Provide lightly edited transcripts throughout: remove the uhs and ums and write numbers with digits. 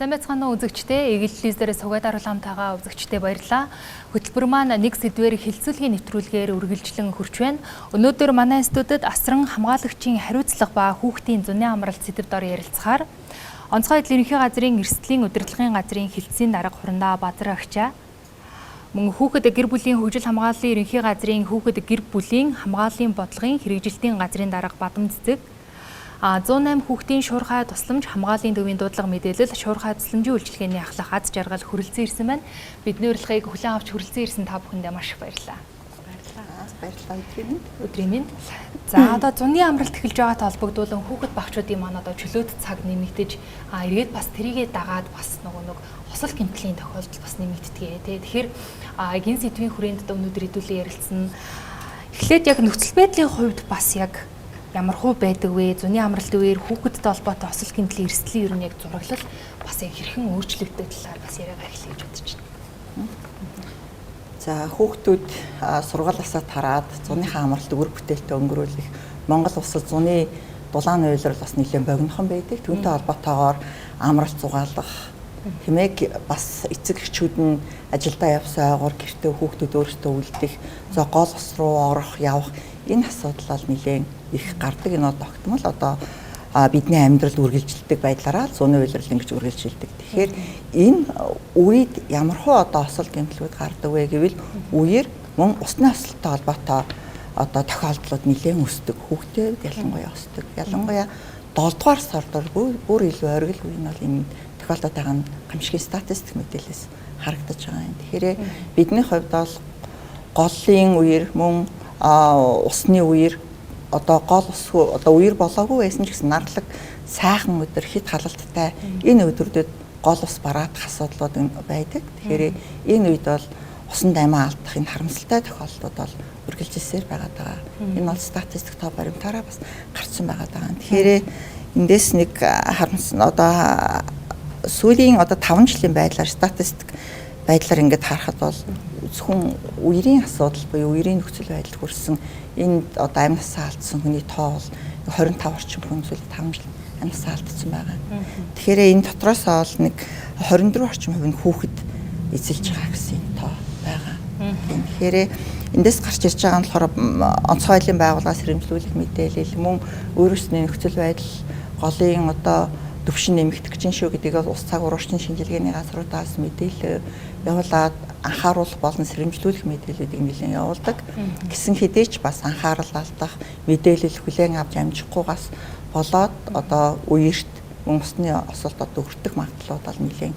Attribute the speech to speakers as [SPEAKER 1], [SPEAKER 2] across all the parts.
[SPEAKER 1] Сайн байцгаана уу үзэгчдээ. Эгэл телевизээрээ сугаад харуулгамтайгаа үзэгчдээ баярлалаа. Хөтөлбөр маань нэг сэдвээр хилцүүлгийн нэвтрүүлгээр үргэлжлэн хурж байна. Өнөөдөр манай студид асран хамгаалагчийн хариуцлага ба хүүхдийн зуны амралт сэдв дор ярилцахаар онцгой эдийн ерөнхий газрын эрсдлийн удирдлагын газрын хилцээний дарга Хурандаа Баазар агчаа. Мөн хүүхэд гэр бүлийн хөгжил хамгааллын ерөнхий газрын хүүхэд гэр бүлийн хамгааллын бодлогын хэрэгжилтийн газрын дарга Бадам Цэцэг. 108 хүүхдийн шуурхай тусламж хамгааллын төвийн дуудлага мэдээлэл шуурхай тусламжийн үйлчилгээний ахлах аз жаргал хүрэлцэн ирсэн байна. Бидний урилгыг хүлээн авч хүрэлцэн ирсэн та бүхэндээ маш их баярлалаа.
[SPEAKER 2] Баярлалаа.
[SPEAKER 1] Өдрийн минь. За одоо зуны амралт эхэлж байгаатай холбогдуулан хүүхэд багчуудын маань одоо чөлөөт цаг нэмэгдэж эргээд бас тэрийгээ дагаад бас нэг хосол гэмтлийн тохиолдол бас нэмэгддэг. Тэгэхээр эгийн сэдвийн хүрээнд өнөөдөр хэдүүлээ ярилцсан. Эхлээд яг нөхцөл байдлын хувьд бас яг ямар хөө байдаг вэ? Зуны амралтын үеэр хүүхэдтэй холбоотой хосол гэмтлийн эрсдлийн ер нь яг зураглал бас яг хэрхэн өөрчлөгдөж талаар бас яриагаа эхлэе гэж бодож байна.
[SPEAKER 2] За хүүхдүүд сургуулиасаа тараад зуныхаа амралт өр бүтээлтэй өнгөрүүлэх Монгол улсад зуны дулаан уйлрал бас нэлээд богинохон байдаг. Түүнтэй холбоотойгоор амралт зугаалах хэмээг бас эцэг эхчүүд нь ажилдаа явсан ойгоор гэртээ хүүхдүүд өөрсдөө үлдэх, за гол ус руу орох, явах энэ асуудал бол нэлээд их гардаг. Энэ тогтмол одоо бидний амьдралд үргэлжилдэг байдлаараа зуны уйлрал ингэж үргэлжилдэг. Тэгэхээр энэ үед ямар хөө одоо осол гэмтлүүд гардаг вэ гэвэл үеэр мөн усны осолтой холбоотой одоо тохиолдлууд нэлээд өсдөг. Хүүхдэд ялангуяа өсдөг. Ялангуяа 7 дугаар сард бүр илүү оргил үе нь бол энэ тохиолдолтойгоо гамшигын статистик мэдээлэлээс харагдаж байгаа юм. Тэгэхээр бидний хувьд бол голын үеэр мөн усны үеэр одоо гол ус одоо үеэр болоогүй байсан ч гэсэн нарлаг сайхан өдөр хит халалттай энэ өдрүүдэд гол ус бараадах асуудлууд байдаг. Тэгэхээр энэ үед бол усан даймаа алдах энэ харамсалтай тохиолдлууд бол үргэлжилсээр байгаад байгаа. Энэ бол статистик тоо баримтаараа бас гарсан байгаад байгаа. Тэгэхээр эндээс нэг харамсал одоо сүүлийн одоо 5 жилийн байдлаар статистик байдлаар ингээд харахад бол зөвхөн үерийн асуудал буюу үерийн нөхцөл байдал хүрсэн энэ одоо амь насаа алдсан хүний тоо бол 25 орчим хүн зүйл 5 жил амь насаа алдсан байгаа. Тэгэхээр энэ дотроос ол нэг 24 орчим хувь нь хүүхэд эзэлж байгаа гэсэн тоо байгаа. Тэгэхээр эндээс гарч ирж байгаа нь болохоор онцгой айлын байгууллагаас хэрэгжүүлэх мэдээлэл мөн өөрөөсний нөхцөл байдал голын одоо төвшин нэмэгдэх гэж шүү гэдгийг ус цаг уурчны шинжилгээний газруудаас мэдээлэл явуулаад анхааруулах болон сэрэмжлүүлэх мэдээллүүдийг нэлээд явуулдаг. Гэсэн хэдий ч бас анхаарал алдах мэдээлэл хүлээн авч амжихгүйгаас болоод одоо үеэрт усны осолд одоо өртөх магадлал бол нэлээд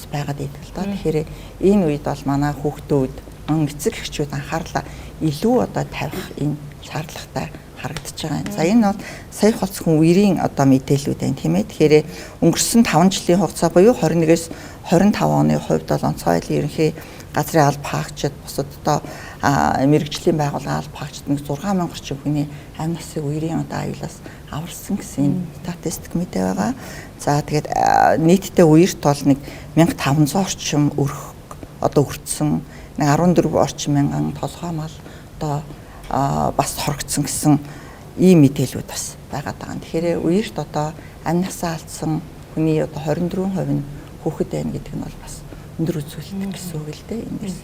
[SPEAKER 2] байгаад идэг л доо. Тэгэхээр энэ үед бол манай хүүхдүүд эцэг эхчүүд анхаарлаа илүү одоо тавих энэ шаардлагатай харагдаж байгаа. За энэ бол сая хоцхон үерийн одоо мэдээллүүд байна тийм ээ. Тэгэхээр өнгөрсөн 5 жилийн хугацаа буюу 21-ээс 25 оны хувьд бол онцгой айлын ерөнхий газрын алба хаагчид бусад одоо мэрэгжлийн байгууллагын алба хаагчид нэг 6000 орчим хүний амь насыг үерийн одоо аюулаас аварсан гэсэн статистик мэдээ байгаа. За тэгээд нийтдээ үерт бол нэг 1500 орчим өрх одоо өртсөн, нэг 14 орчим мянган толгой мал одоо бас хорогдсон гэсэн ийм мэдээлүүд бас байгаад байгаа. Тэгэхээр үерт одоо амь насаа алдсан хүний одоо 24% нь хүүхэд байна гэдэг нь бол бас өндөр үзүүлэлт гэсэн үг л дээ эндээс.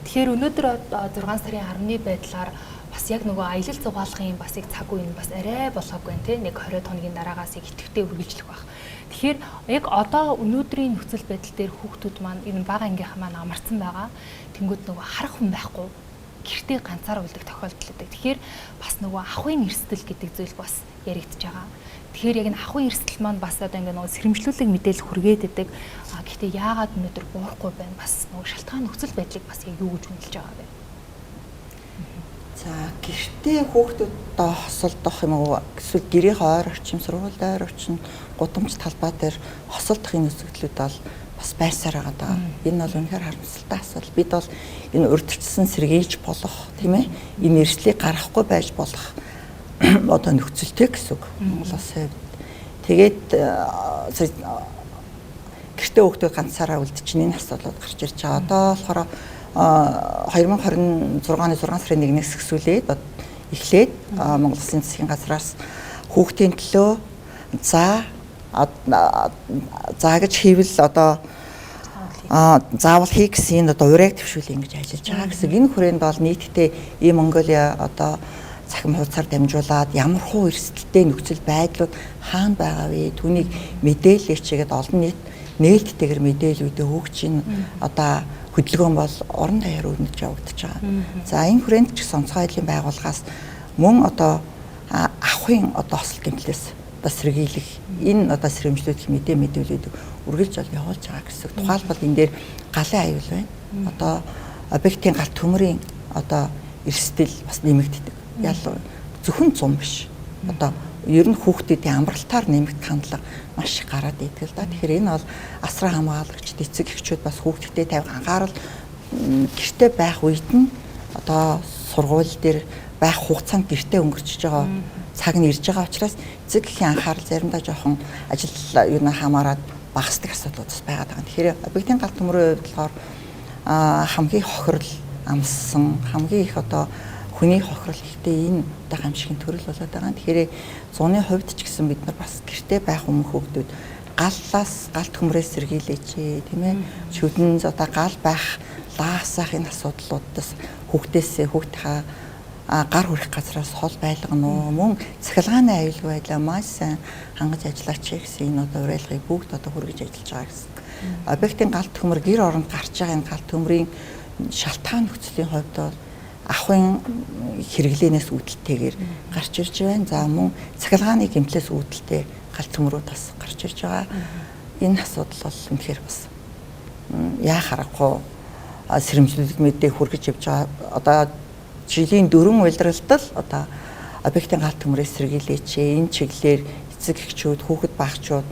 [SPEAKER 1] Тэгэхээр өнөөдөр 6 сарын 10-ны байдлаар бас яг нөгөө аялал зугаалгын бас яг цаг үе нь бас арай болоогүй байна тийм нэг 20 хоногийн дараагаас яг идэвхтэй үргэлжлэх байх. Тэгэхээр яг одоо өнөөдрийн нөхцөл байдал дээр хүүхдүүд маань энэ бага ангийнхан маань амарсан байгаа. Тэнгүүд нөгөө харах хүн байхгүй гэртээ ганцаар үлдэх тохиолдол үүдэг. Тэгэхээр бас нөгөө ахуйн эрсдэл гэдэг зүйл бас яригдж байгаа. Тэгэхээр яг энэ ахуйн эрсдэл маань бас одоо ингээ нөгөө сэрэмжлүүлэг мэдээлэл хүргээд идэг. Гэхдээ яагаад өнөөдөр буурахгүй байна? Бас нөгөө шалтгаан нөхцөл байдлыг бас яг юу гэж үнэлж байгаа вэ?
[SPEAKER 2] За гэртээ хүүхдүүдтэй хосолдох юм уу? Эсвэл гэрийн ойр орчим, сургуулийн ойр орчим, гудамж талбай дээр хосолдох энэ үзэгдлүүд бол бас байсаар байгаа. Энэ бол үнэхээр харамсалтай асуудал. Бид бол энэ урьдчилсан сэргийлж болох тийм ээ энэ эрсдлийг гаргахгүй байж болох одоо нөхцөлтэй гэсэн үг. Монголоос тэгээд гэртээ хүүхдүүд ганцаараа үлдчихин энэ асуудлууд гарч ирж байгаа. Одоо болохоор 2026 оны 6 сарын 1-ээс эхлээд Монгол Улсын засгийн газраас хүүхдийн төлөө за за гэж хийвэл одоо заавал хийх гэсэн энэ одоо урайг төвшүүл ингэж ажиллаж байгаа гэсэн. Энэ хүрээнд бол нийтдээ ийм Монголиа одоо цахим хуудасаар дамжуулаад ямар хуу эрсдэлтэй нөхцөл байдлууд хаана байгаа вэ? Түүнийг мэдээлэл чигээд олон нийт нээлттэйгээр мэдээлүүдээ өгч ин одоо хөдөлгөөн бол орон даяар өрнөж явагдаж байгаа. За энэ хүрээнд ч гэсэн онцгой байдлын байгууллагаас мөн одоо ахын одоо осол гэмтлээс одоо сэргийлэх энэ одоо сэрэмжлүүлэх мэдээллүүд үргэлж явуулж байгаа гэсэн. Тухайлбал энэ дээр галын аюул байна. Одоо объектын гал төмрийн одоо эрсдэл бас нэмэгддэг. Ялуу зөвхөн зам биш. Одоо ер нь хүүхдүүдийн амралтаар нэмэгдэх хандлага маш их гараад идэг л да. Тэгэхээр энэ бол асран хамгаалагчид, эцэг эхчүүд бас хүүхдүүдэд тавих анхаарал гэртээ байх үед нь одоо сургууль дээр байх хугацаанд гэртээ өнгөрчөж байгаа цаг нь ирж байгаа учраас эцэг эхийн анхаарал заримдаа жоохон ажил юу н хамаарад багасдаг асуудлууд бас байгаад байгаа. Тэгэхээр объектын гал төмрийн хувьд болохоор хамгийн хохирол амссан, хамгийн их одоо хүний хохирол ихтэй энэ одоо гамшигын төрөл болоод байгаа. Тэгэхээр зуны хувьд ч гэсэн бид нар бас гэртээ байх хүмүүхүүд галлаас гал төмрөөс сэргийлээч тийм ээ. Шүдэн одоо гал байх лаасах энэ асуудлуудаас хүүхдээсээ хүүхдийнхаа гар хүрэх газраас хол байлгана уу, мөн цахилгааны аюулгүй байдлаа маш сайн хангаж ажиллаач гэсэн энэ одоо уриалгыг бүгд одоо хүргэж ажиллаж байгаа гэсэн. Объектын гал төмөр гэр оронд гарч байгаа энэ гал төмрийн шалтгаан нөхцөлийн хувьд бол ахын хэрэглэнээс үүдэлтэйгээр гарч ирж байна. За мөн цахилгааны гэмтлээс үүдэлтэй гал төмрүүд бас гарч ирж байгаа. Энэ асуудал бол үнэхээр бас яа харахгүй сэрэмжлүүлэг мэдээ хүргэж явж байгаа. Одоо жилийн 4 улиралтал одоо объектын гал төмрөөс сэргийлээч. Энэ чиглэлээр эцэг эхчүүд, хүүхэд багчууд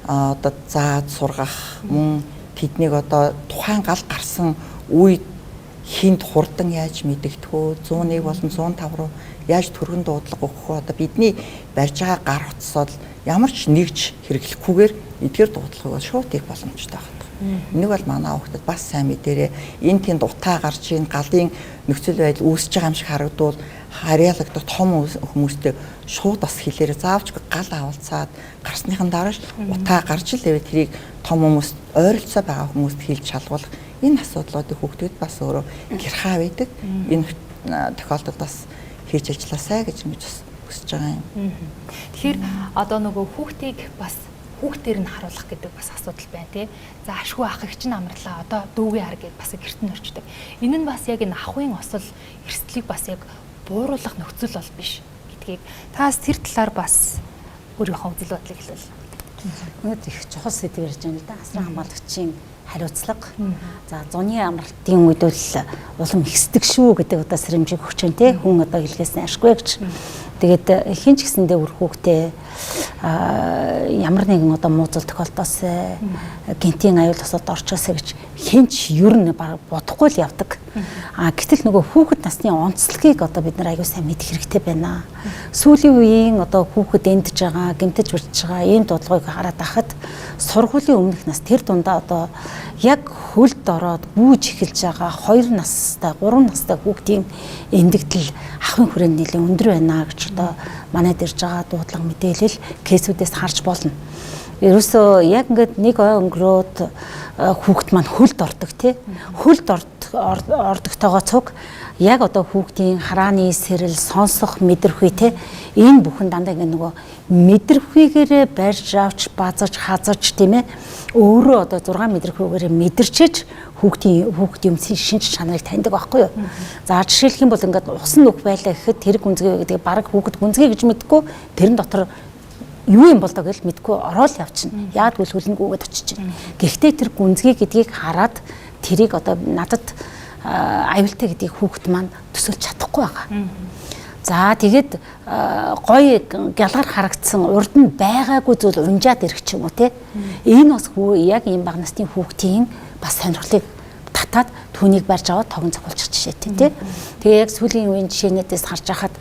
[SPEAKER 2] одоо зааж сургах, мөн тэднийг одоо тухайн гал гарсан үед хинт хурдан яаж мэдэгдэхөө 101 болон 105 руу яаж түргэн дуудлага өгөх вэ? Одоо бидний барьж байгаа гар утсад ямар ч нэгж хэрэглэхгүйгээр эдгээр дуудлагыг шууд их боломжтой байна. Энийг бол манай хүүхдэд бас сайн мэдээрээ энэ тэнд утаа гарч ийн галын нөхцөл байдал үүсэж байгаа юм шиг харагдвал харьяалагдах том хүмүүстэй шууд бас хэлээрээ заавч гал авалцаад гарсныхан дарааш утаа гарч ил хэвээ тэрийг том хүмүүс ойролцоо байгаа хүмүүст хэлж шалгуулах энэ асуудлуудыг хүүхдүүд бас өөрөө гэрхаа байдаг. Энэ тохиолдолд бас хийж ажилласаа гэж бас хүсэж байгаа юм.
[SPEAKER 1] Тэгэхээр одоо нөгөө хүүхдийг бас хүүхдээр нь харуулах гэдэг бас асуудал байна тий. За ашгүй ах их чинь амарлаа. Одоо дүүгээ хар гэд бас гэрт нь орчдөг. Энэ нь бас яг энэ ахын осол эрсдлийг бас яг бууруулах нөхцөл бол биш гэдгийг таас тэр талаар бас өөрийнхөө үзэл бодлыг хэлвэл.
[SPEAKER 3] Өнөөдөр их чухал сэдв ярьж байна л да. Асран хамгаалагчийн хариуцлага. За зуны амралтын үед бол улам ихсдэг шүү гэдэг одоо сэрэмжийг өгч байна тий. Хүн одоо хэлгээсэн ашгүй гэж. Тэгээд хин ч гэсэндээ үр хүүхдээ ямар нэгэн одоо муузал тохиолдоос гинтийн аюул осод орчоосэй гэж хин ч ер нь бодохгүй л явдаг. Гэтэл нөгөө хүүхэд насны онцлогийг одоо бид нар аюул сайн мэдэх хэрэгтэй байна. Сүүлийн үеийн одоо хүүхэд эндж байгаа, гэмтэж урьдж байгаа ийм дуудлагыг хараад байхад сургуулийн өмнөх нас тэр дундаа одоо яг хөлд ороод гүйж эхэлж байгаа 2 настай, 3 настай хүүхдийн эндэгдэл ахын хүрээнд нэлээд өндөр байна гэж одоо манайд ирж байгаа дуудлага мэдээлэл кейсүүдээс харж болно. Ерөөсөө яг ингээд нэг ой өнгөрөөд хүүхэд маань хөлд ордог тий. Хөлд ордогтойгоо цуг яг одоо хүүхдийн харааны сэрэл, сонсох мэдрэмхүй тий. Энэ бүхэн дандаа ингээд нөгөө мэдрэмхүйгээрээ барьж авч, базаж, хазаж тийм ээ. Өөрөө одоо 6 мэдрэмхүйгээрээ мэдэрчиж хүүхдийн өмсийн шинж чанарыг таньдаг байхгүй юу? За жишээлх юм бол ингээд усан нүх байлаа гэхэд тэр гүнзгий гэдэг баг хүүхэд гүнзгий гэж мэдгүй тэрэн дотор юу юм бол доо гэж мэдгүй ороод явчихна. Яад гүйл хөлнгүүгээд очиж байна. Гэхдээ тэр гүнзгий гэдгийг хараад тэрийг одоо надад аюултай гэдгийг хүүхэд маань төсөөлж чадахгүй байгаа. За тэгээд гоё гялгар харагдсан урд нь байгаагүй зүйл унжаад ирэх ч юм уу те. Энэ бас яг ийм бага насны хүүхдийн бас сонирхлыг татаад түүнийг барьж аваад тогон цогцолчих жишээтэй те. Тэгээ яг сүүлийн үеийн жишээнээс харж байхад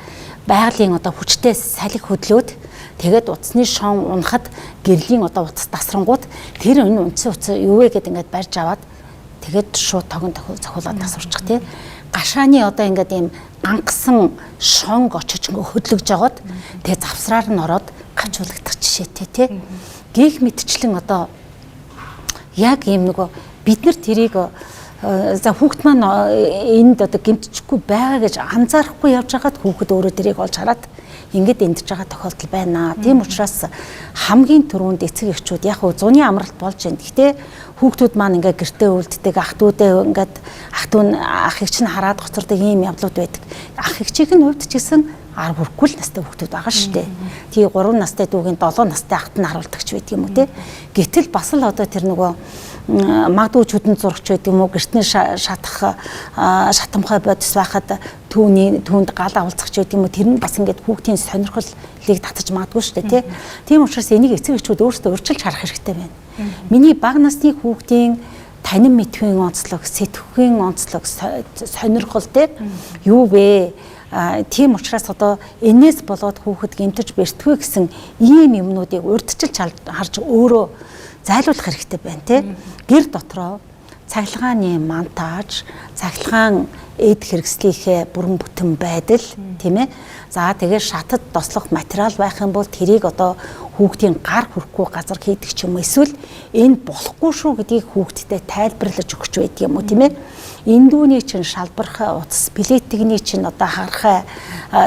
[SPEAKER 3] байгалийн одоо хүчтэй салхи хөдлөөд тэгээд утасны шон унахад гэрлийн одоо утас тасрангууд тэр энэ үндсэн утас юу вэ гэд ингээд барьж аваад тэгээд шууд тогон цохиулаад тасварчих тий. Гашааны одоо ингээд ийм гангасан шонг очиж хөдлөж жагаад тэгээд завсраар нь ороод гавчуулагдах жишээтэй тий. гээх мэтчлэн одоо яг ийм нөгөө бид нар тэрийг за хүүхэд маань энд одоо гэмтчихгүй байгаа гэж анзаарахгүй явж байгаад хүүхэд өөрөө тэрийг олж хараад ингээд эндж байгаа тохиолдол байна. Тийм учраас хамгийн түрүүнд эцэг эхчүүд яг зуны амралт болж байна. Гэхдээ хүүхдүүд маань ингээд гэртээ үлддэг, ах トゥ удаа ингээд ах トゥ нь ах эгч нь хараад гоцордог ийм явдлууд байдаг. Ах эгчийн хувьд ч гэсэн 10 хүрэхгүй л настай хүүхдүүд байгаа шүү дээ. Тэгээ 3 настай дүүгийн 7 настай ахт нь харуулдаг ч байдаг юм уу те. Гэтэл бас л одоо тэр нөгөө магадгүй чүдэн зурагч байдаг юм уу гэртний шатах шатамхай бодис байхад түүнд гал авалцах ч байдаг юм уу тэр нь бас ингээд хүүхдийн сонирхлыг татаж магадгүй шүү дээ тийм учраас энийг эцэг эхчүүд өөрсдөө урьдчилж харах хэрэгтэй байна. Миний бага насны хүүхдийн танин мэдхийн онцлог, сэтгэхийн онцлог, сонирхол те юу вэ? Тийм учраас одоо энэс болоод хүүхэд гэмтэж бэртгүй гэсэн ийм юмнуудыг урьдчилж харж өөрөө зайлуулах хэрэгтэй байна тий. Гэр дотроо цахилгааны монтаж, цахилгаан эд хэрэгслийнхээ бүрэн бүтэн байдал тийм ээ. За тэгээд шатад тослох материал байх юм бол тэрийг одоо хүүхдийн гар хүрэхгүй газар хийдэг ч юм уу эсвэл энэ болохгүй шүү гэдгийг хүүхдэд тайлбарлаж өгч байдаг юм уу тийм ээ. Эндүүний чинь шалбархай утас, плетигний чинь одоо харахай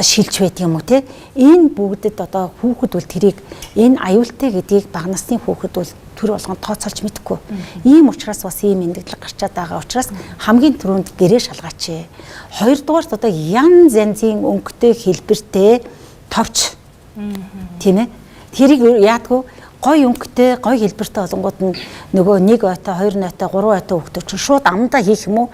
[SPEAKER 3] шилж байдаг юм уу те. Энэ бүгдэд одоо хүүхэд бол тэрийг энэ аюултай гэдгийг бага насны хүүхэд бол төр болгон тооцоолж мэдэхгүй. Ийм учраас бас ийм эндэгдэл гарчаад байгаа учраас хамгийн түрүүнд гэрээ шалгаач. Хоёрдугаарт одоо янз янзын өнгөтэй хэлбэртэй товч. Тийм ээ. Тэрийг яадгүй гой өнгөтэй, гой хэлбэртэй болонгууд нь нөгөө 1 ойтой, 2 ойтой, 3 ойтой хүүхдүүд чинь шууд амдаа хийх юм уу?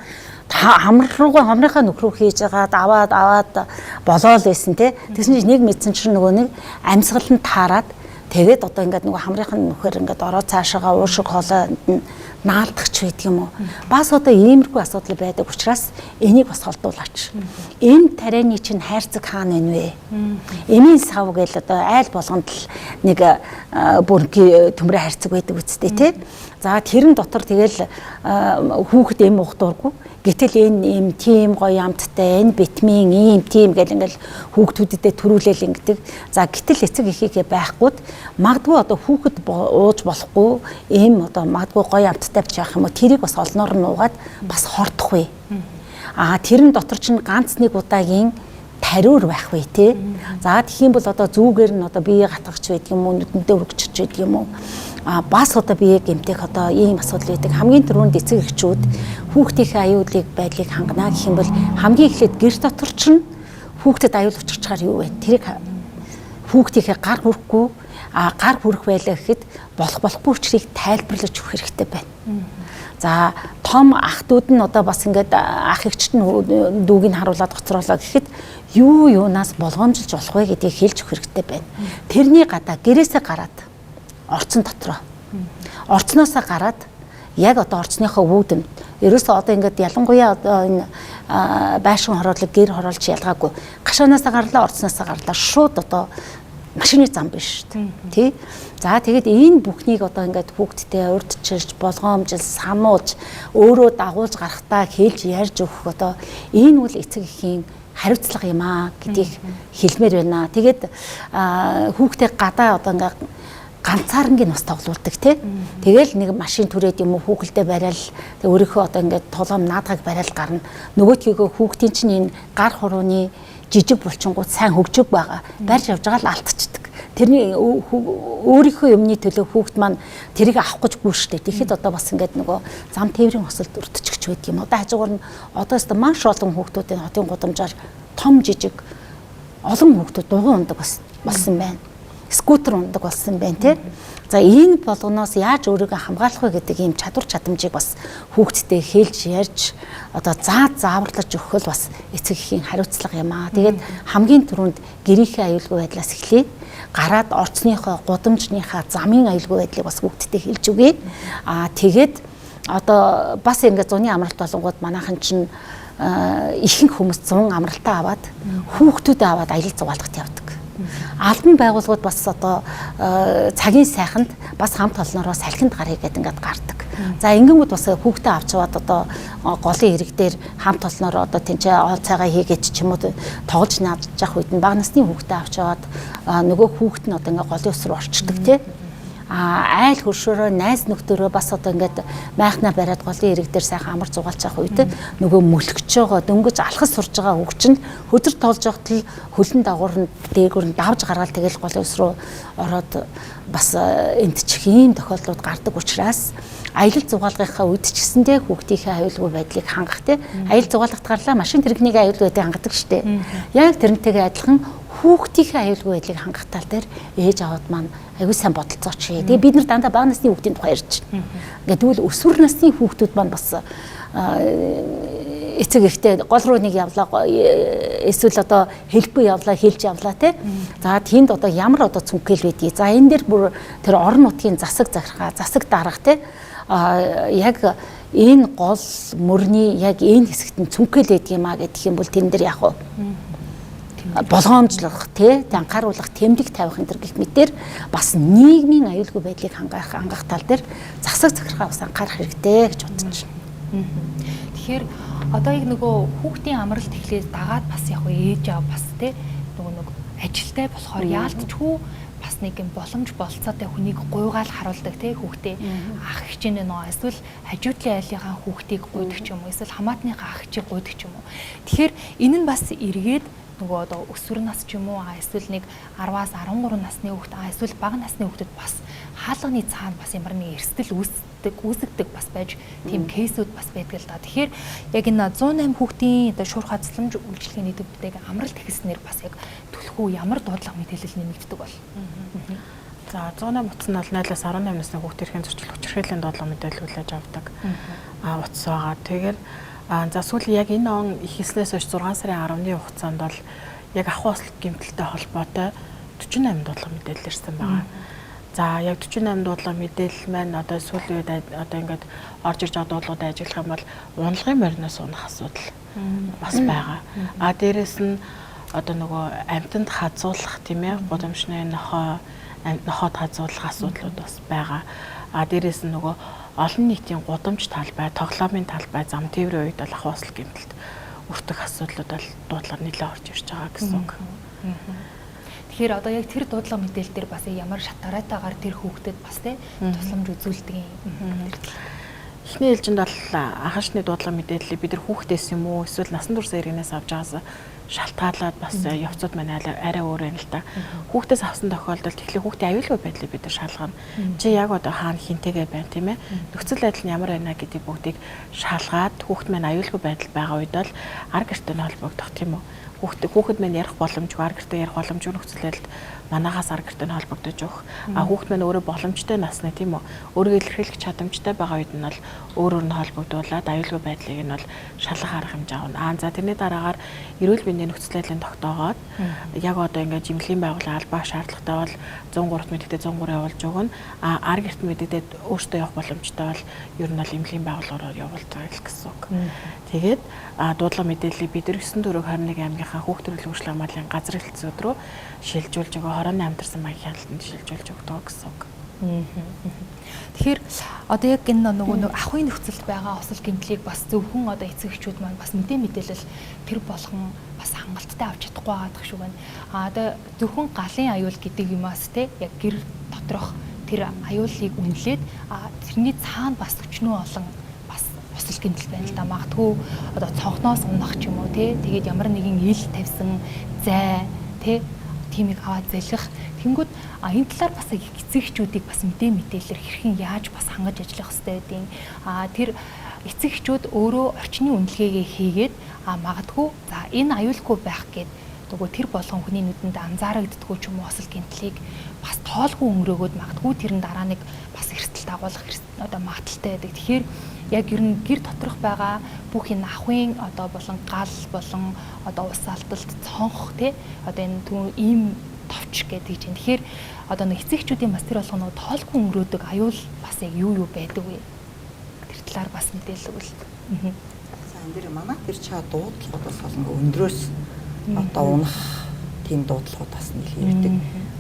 [SPEAKER 3] Хамрынхаа нөхрөө хийж байгаа аваад болоол байсан те. Тэгсэн чинь нэг мэдсэн чинь нөгөө нэг амьсгал нь таарад тэгээд одоо ингээд нөгөө хамрынхаа нөхөр ингээд ороо цаашаага уушиг хоолойд нь наалдахч байдаг юм уу? Бас одоо иймэрхүү асуудал байдаг учраас энийг бас холдуулаач. Энэ тарианы чинь хайрцаг хаана вэ нэ? Эмийн сав гэл одоо айл болгонд л нэг бүргийн төмрөө хайрцаг байдаг үсттэй тий. За тэрэн дотор тэгэл хүүхэд эм ухдуургүй. Гэтэл энэ ийм тийм гоё амттай энэ витамин ийм тийм гэл ингээл хүүхдүүдэд төрүүлэл ингэдэг. За гэтэл эцэг эхийнхээ байхгүйд магадгүй одоо хүүхэд ууж болохгүй ийм одоо магадгүй гоё амттай бич явах юм уу тэрийг бас олноор нь уугаад бас хордохгүй. Тэрэн дотор чинь ганц нэг удаагийн тариур байх вэ те. За тэгхийн бол одоо зүүгээр нь одоо бие гатгахч байдаг юм уу нүдэндээ өргөчч байдаг юм уу. Бас одоо бие гэмтэх одоо ийм асуудал байдаг. Хамгийн түрүүнд эцэг эхчүүд хүүхдийнхээ аюулыг байдлыг хангана гэх юм бол хамгийн эхлээд гэр дотор чинь хүүхдэд аюул учирчгаар юу вэ? Тэрийг хүүхдийнхээ гар хүрхгүй гар хүрэх байлаа гэхэд болохгүй учрыг тайлбарлаж өгөх хэрэгтэй байна. За том ах дүүд нь одоо бас ингээд ах эгчт нь дүүгийг харуулад гоцроолоо гэхэд юу юунаас болгоомжилж болох вэ гэдгийг хэлж өгөх хэрэгтэй байна. Тэрний гадаа гэрээсээ гараад орцсон дотроо. Орцноосоо гараад яг одоо орцныхоо үүдэн ерөөсөө одоо ингээд ялангуяа одоо энэ байшин хороолог гэр хороолж ялгаагүй. Гашаанаасаа гарлаа орцноосоо гарлаа шууд одоо машины зам биш шүү дээ. Тий. За тэгээд энэ бүхнийг одоо ингээд хүүхдтэй урьдчилж болгоомжил сануулж өөрөө дагуулж гарахтаа хэлж ярьж өгөх одоо энэ үл эцэг эхийн хариуцлага юм аа гэдгийг хэлмээр байна. Тэгээд хүүхдээ гадаа одоо ингээд ганцаарнгийн бас тоглуулдаг тий. Тэгэл нэг машин түрээд юм уу хүүхэлдээ барайл өөрийнхөө одоо ингээд толгом наадгаг барайл гарна. Нөгөөдгийгөө хүүхдийн чинь энэ гар хурууны жижиг булчингууд сайн хөгжөг байгаа. Барьж явж байгаа л алдчихдаг. Тэрний өөрийнхөө юмны төлөө хүүхд маань тэрийг авах гэж гүйштэй. Тэгэхэд одоо бас ингээд нөгөө зам тээврийн хосолд өртчихч байдаг юм. Одоо хажуугаар нь одоос та маш олон хүүхдүүдийн хотын гудамжаар том жижиг олон хүүхдүүд дугуй ундаг болсон байна. Скутер ундаг болсон байна тий. За энэ болгоноос яаж өөрийгөө хамгаалах вэ гэдэг ийм чадвар чадамжийг бас хүүхдтэй хэлж ярьж одоо зааварлаж өгөх бас эцэг эхийн хариуцлага юм аа. Тэгээд хамгийн түрүүнд гэрийнхээ аюулгүй байдлаас эхлэе. Гараад орцныхоо гудамжныхаа замын аюулгүй байдлыг бас хүүхдтэй хэлж өгье. Тэгээд одоо бас ингээд зуны амралт болонгууд манайхан чинь ихэнх хүмүүс 100 амралтаа аваад хүүхдүүдээ аваад аялал зугаалгахт явдаг. Албан байгууллагууд бас одоо цагийн сайханд бас хамт олноороо салхинд гарыг гэдэг ингээд гардаг. За ингэнгүүт бас хүүхдээ авч яваад одоо голын ирэг дээр хамт олноороо одоо тэнцээ оол цайгаа хийгээд ч юм уу тоглож наадж явах үед нь бага насны хүүхдээ авч яваад нөгөө хүүхэд нь одоо ингээд голын ус руу орчдөг тий. айл хөршөөрөө найз нөхдөөрөө бас одоо ингээд майхнаа бариад голын ирэг дээр сайхан амар зугаалж авах үед нөгөө мөлгөж байгаа дөнгөж алхас сурж байгаа хөгчөнд хөдөр тоолж явахтал хөлн дагуур нь дээгүүр нь давж гаргаад тэгэл голын ус руу ороод бас эндчих ийм тохиолдлууд гардаг учраас аялал зугаалгынхаа үед ч гэсэндээ хүүхдийнхээ аюулгүй байдлыг хангах те аялал зугаалгахт гарлаа машин тэрэгнийг аюулгүй байдлыг хангадаг штэ. Яг тэрнтэйгээ адилхан хүүхдийнхээ аюулгүй байдлыг хангах тал дээр ээж аваад маань аюул сайн бодолцооч. Тэгээ бид нар дандаа бага насны хүүхдийн тухай ярьж байна. Ингээд тэгвэл өсвөр насны хүүхдүүд маань бас эцэг ихтэй гол руу нэг явлаа эсвэл одоо хэлбгүй явлаа хэлж явлаа те. За тэнд одоо ямар одоо цүнхэл байдгийг. За энэ дээр бүр тэр орон нутгийн засаг захиргаа, засаг дарга те. Яг энэ гол мөрний яг энэ хэсэгт нь цүнхэл байдаг юм а гэдэг юм бол тэн дээр яг болгоомжлох тий анхааруулах тэмдэг тавих энэ гэх мэтээр бас нийгмийн аюулгүй байдлыг хангах тал дээр засаг захиргаа бас анхаарах хэрэгтэй гэж бодож байна.
[SPEAKER 1] Тэгэхээр одоо яг нөгөө хүүхдийн амралт эхлээд дагаад бас яг ээж аав бас тий нөгөө нэг ажилтай болохоор яалтчгүй бас нэг юм боломж болцоотой хүнийг гуйгаал харуулдаг тий хүүхдээ ах хичээнэ нөө эсвэл хажуудлын айлынхаа хүүхдийг гуйдаг ч юм уу эсвэл хамаатныхаа ах хичээг гуйдаг ч юм уу. Тэгэхээр энэ нь бас эргээд нөгөө одоо өсвөр нас ч юм уу эсвэл нэг 10-аас 13 насны хүүхд эсвэл бага насны хүүхдэд бас хаалганы цаана бас ямар нэг эрсдэл үүсгдэг бас байж тийм кейсүүд бас байдаг л да. Тэгэхээр яг энэ 108 хүүхдийн одоо шуурхай цэцлэмж үйлчлэгээний төвдөг амралт эхэлснээр бас яг түлхүү ямар дуудлага мэдээлэл нэмэгддэг бол.
[SPEAKER 4] За 108 утас нь бол 0-аас 18 насны хүүхдийн зөрчил хүчирхийллийн дуудлага мэдээлэл хүлээж авдаг утас байгаа. Тэгэхээр за сүүлийн яг энэ он ихэлснээс хойш 6 сарын 10-ны хугацаанд бол яг ах уусал гэмтэлтэй холбоотой 48 дуудлага мэдээлэл ирсэн байгаа. За яг 48 дуудлага мэдээлэл маань одоо сүүлийн үед одоо ингээд орж ирж байгаа дуудлагуудад ажиглах юм бол унлагын мориноос унах асуудал бас байгаа. Дээрэс нь одоо нөгөө амьтанд хазуулах тийм ээ гудамжны нохоод хазуулах асуудлууд бас байгаа. Дээрэс нь нөгөө олон нийтийн гудамж талбай, тоглоомын талбай, зам тээврийн үед бол ах уусал гэмтэлд өртөх асуудлууд бол дуудлагаар нэлээд орж ирж байгаа гэсэн үг.
[SPEAKER 1] Тэгэхээр одоо яг тэр дуудлага мэдээлэл дээр бас ямар шатгараатаагаар тэр хүүхдэд бас тий тусламж үзүүлдэг юм.
[SPEAKER 4] Эхний ээлжинд бол анхаашны дуудлага мэдээллийг бид нар хүүхдээс юм уу эсвэл насан турш иргэнээс авч байгаас шалтгаалаад бас явцууд маань арай өөр юм л та. Хүүхдээс авсан тохиолдолд тэгэхээр хүүхдийн аюулгүй байдлыг бид нар шалгана. Чи яг одоо хаана хинтэйгээ байна тийм ээ. Нөхцөл байдал нь ямар байна гэдэг бүгдийг шалгаад хүүхд маань аюулгүй байдал байгаа үед бол ар гэртэй нь холбогдох тийм үү. Хүүхэд маань ярих боломжгүй, ар гэртэй ярих боломжгүй нөхцөл байдалд манаагаас ар гэртэй нь холбогдож өгөх. Хүүхэд маань өөрөө боломжтой насны тийм үү. Өөрийгөө илэрхийлэх чадамжтай байгаа үед нь бол өөрөөр нь холбогдуулаад аюулгүй байдлыг нь бол шалгах арга хэмжээ авна. За тэрний дараагаар эрүүл мэндийн нөхцөл байдлыг тогтоогоод яг одоо ингээд жимглийн байгууллага албаа шаардлагатай бол 103 мэдэгдээ 103 явуулж өгнө. Ар гэрт мэдэгдээд өөртөө явах боломжтой бол ер нь бол эмнэлгийн байгууллагаар явуулдаг гэсэн үг. Тэгээд дуудлага мэдээллийг бид 9/4/21 аймгийнхаа хүүхдийн төлөвлөгөөний хамгааллын газар хэлтсүүд рүү шилжүүлж өгөө хорооны амьдарсан маягийн хяналтанд шилжүүлж өгдөг гэсэн үг.
[SPEAKER 1] Тэгэхээр одоо яг энэ нөгөө ахуйн нөхцөлд байгаа осол гэмтлийг бас зөвхөн одоо эцэг эхчүүд маань бас мэдээлэл тэр болгон бас хангалттай авч чадахгүй байгаа шүү байна. Одоо зөвхөн галын аюул гэдэг юмас те яг гэр доторх тэр аюулыг үнэлээд тэрний цаана бас өчнөө олон бас осол гэмтэл байна л да. Магадгүй одоо цонхноос унах ч юм уу те тэгээд ямар нэгэн ил тавьсан зай те тиймийг аваад залгих. Тэнгүүд энэ талаар бас эцэгчүүдийг бас мэдээлэлээр хэрхэн яаж бас хангаж ажиллах хэрэгтэй байдیں۔ Тэр эцэгчүүд өөрөө орчны үнэлгээгээ хийгээд магадгүй за энэ аюулгүй байх гээд нөгөө тэр болгон хүний нүдэнд анзаарагддаггүй ч юм уу осол гэмтлийг бас тоолгүй өнгөрөөгөөд магадгүй тэрэн дараа нэг бас эрсдэл дагуулах одоо магадaltaй байдаг. Тэгэхээр яг ер нь гэр доторх байгаа бүх энэ ахуйн одоо болон гал болон одоо ус алдалт цонх тий одоо энэ ийм товч гэдэг чинь. Тэгэхээр одоо нэг эцэгчүүдийн бас тэр болгоноо тоолгүй өнгөрөөдөг аюул бас яг юу байдаг вэ? Тэр талаар бас мэдээлэл өгөл.
[SPEAKER 2] За энэ дэр манай тэр чаа дуудлагууд бас болон өндрөөс одоо унах тийм дуудлагууд бас нэлээд ирдэг.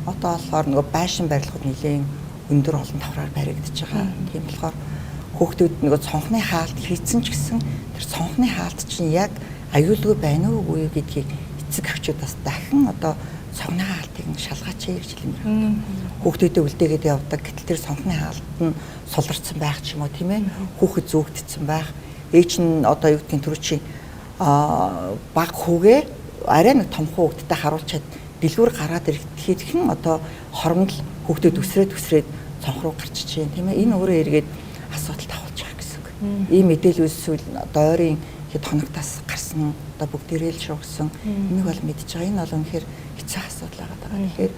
[SPEAKER 2] Одоо болохоор нөгөө байшин барилгууд нэлээд өндөр олон давхраар баригдаж байгаа. Тийм болохоор хүүхдүүд нөгөө цонхны хаалт хийцэн ч гэсэн тэр цонхны хаалт чинь яг аюулгүй байна уу үгүй гэдгийг эцэг эхчүүд бас дахин одоо цонхны хаалтыг нь шалгаач гэж хэлмээр. Хүүхдүүдэд үлдээгээд явдаг. Гэтэл тэр цонхны хаалт нь суларсан байх ч юм уу тийм ээ. Хүүхэд зүгдсэн байх. Ээж нь одоо юу гэдгийг түрүү чи баг хүүгээ арай нэг том хүүхэдтэй харуулчаад дэлгүүр гараад ирэхэд хэн одоо хоромдол хүүхдэд өсрээд цонх руу гарчиж байна тийм ээ. Энэ өөрөө эргээд асуудал тавуулж байгаа гэсэн үг. Ийм мэдээлэл үүсвэл одоо ойрын хэд хоногтаас гарсан одоо бүгдээрээ л шугсан энийг бол мэдж байгаа. Энэ бол үнэхээр хэцүү асуудал байгаа. Тэгэхээр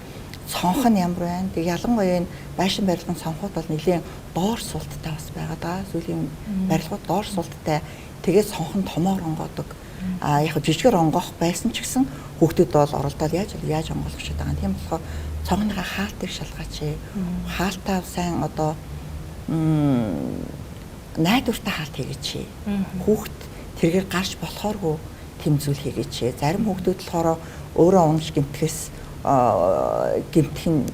[SPEAKER 2] цонх нь ямар байна? Тэг ялангуяа энэ байшин барилгын цонхууд бол нэлийн доор суулттай бас байгаа даа. Сүүлийн барилгууд доор суулттай. Тэгээд цонх нь томоор онгоодог. Яг жижигэр онгоох байсан ч гэсэн хүүхдүүд бол оролдоод яаж онгоолох гэж байгаа юм. Тийм болохоор цонхныхаа хаалтыг шалгаач. Хаалтаа сайн одоо найдвартай хаалт хийгээч. Хүүхд тэргээр гарч болохооргүй тэмцүүл хийгээч. Зарим хүүхдүүд болохоор өөрөө унаж гэмтгээс гэмтэх нь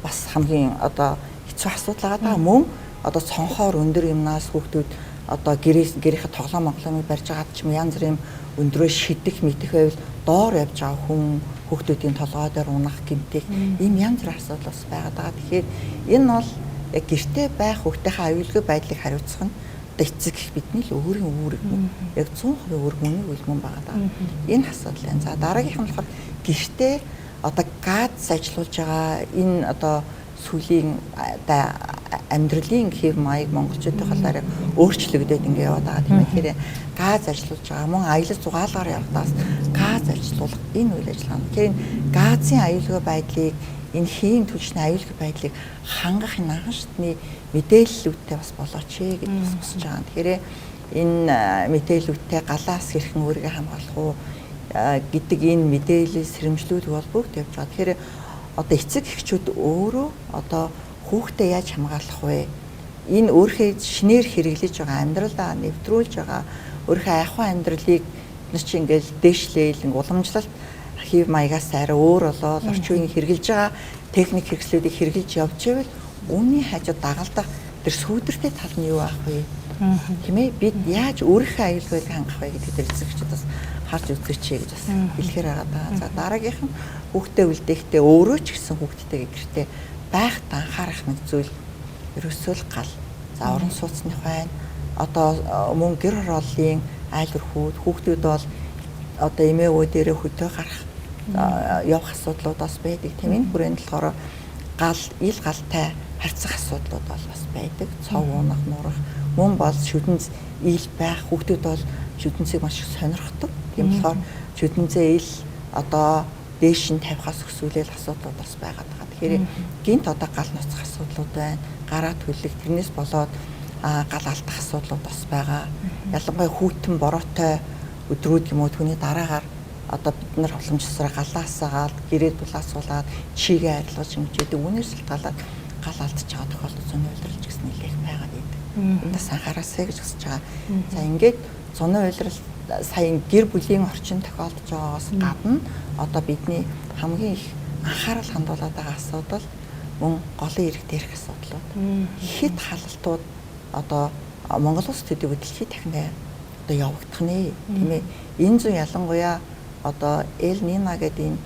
[SPEAKER 2] бас хамгийн одоо хэцүү асуудал байгаа. Мөн одоо цонхоор өндөр юмнаас хүүхдүүд одоо гэрийнхээ тоглоом монголомыг барьж байгаа ч юм янз бүрийн өндрөө шидэх мэдэх байвал доор явж байгаа хүн хүүхдүүдийн толгой дээр унах гэмтэх ийм янз бүр асуудал бас байгаа. Тэгэхээр энэ бол яг гэртээ байх хүүхдийнхээ аюулгүй байдлыг хариуцах нь эцэг гэх бидний л өөрийн үүрэг мөн яг 100% үүрэг мөн байгаа. Энэ асуудал байна. За дараагийнх нь болохоор гэртээ одоо газ ажиллуулж байгаа энэ одоо сүлийн амьдралын хэв маяг монголчуудын халаараа өөрчлөгдөд ингэ яваад байгаа тийм ээ. Тэгэхээр газ ажиллуулж байгаа мөн аялал зугаалгаар явахдаас газ ажиллуулах энэ үйл ажиллагаа. Тэгэхээр газын аюулгүй байдлыг энэ хийн түлшний аюулгүй байдлыг хангах энэ анхан шатны мэдээллүүдтэй бас болооч гэж хүсэж байгаа. Тэгэхээр энэ мэдээллүүдтэй галаас хэрхэн өөрийгөө хамгаалах уу гэдэг энэ мэдээлэл сэрэмжлүүд бол бүгд явж байгаа. Тэгэхээр одоо эцэг эхчүүд өөрөө одоо хүүхдээ яаж хамгаалах вэ? Энэ өөрхөө шинээр хэрэглэж байгаа амьдралаа нэвтрүүлж байгаа өөрхөө аяхуй амьдралыг бид чинь ингээл дээшлээл уламжлалт хэв маягаас арай өөр болоод орчин үеийн хэрэгжилж байгаа техник хэрэгслүүдийг хэрэгжилж явж ивэл үүний хажууд дагалдах тэр сүйдэртэй тал нь юу ах вэ? Тийм ээ бид яаж өөрийнхөө аюулгүйг хангах вэ гэдэг дээр эцэгчүүд бас харж үзээч гэж бас хэлэхээр байгаа. За дараагийнх нь хүүхдээ үлдээхдээ өөрөө ч гэсэн хүүхдтэйгээ гэртээ байхад анхаарах нэг зүйл ерөөсөө л гал. За орон сууцных байна. Одоо мөн гэр хорооллын айл хүүхдүүд бол одоо эмээгөө дээрээ хөдөө гарах явах асуудлууд бас байдаг. Тийм энэ хүрээнд болохоор ил галтай харьцах асуудлууд бол бас байдаг. Цов уунах, муурах мөн бол шүдэнц ил байх хүүхдүүд бол шүдэнцийг маш их сонирхдаг. Тийм болохоор шүдэнцээ ил одоо дээш нь тавихаас өсвөлэл асуудлууд бас байгаа. Тэгэхээр гинт одоо гал ноцох асуудлууд байна. Гараа төлөх тэрнээс болоод гал алдах асуудлууд бас байгаа. Ялангуяа хүүтэн бороотой өдрүүд юм уу түүний дараагаар одоо бид нар холомжсороо галаасаагаад гэрээ дулаасуулаад чигээ арилгаж хэмжээдэг. Үүнээс шалтгаалаад гал алдчих байгаа тохиолдол зуны уйлралч гэсэн нэлээх байгаад байдаг. Эндээс анхаараасай гэж хүсэж байгаа. За ингээд зуны уйлрал сая гэр бүлийн орчин тохиолдож байгаагаас гадна одоо бидний хамгийн их анхаарал хандуулаад байгаа асуудал мөн голын ирэх дээрх асуудлууд. Хэд халалтууд одоо Монгол улс төдийгүй дэлхийд дахинд одоо явагдах нэ тийм ээ. Энэ зүйн ялангуяа одоо Эл Нино гэдэг энэ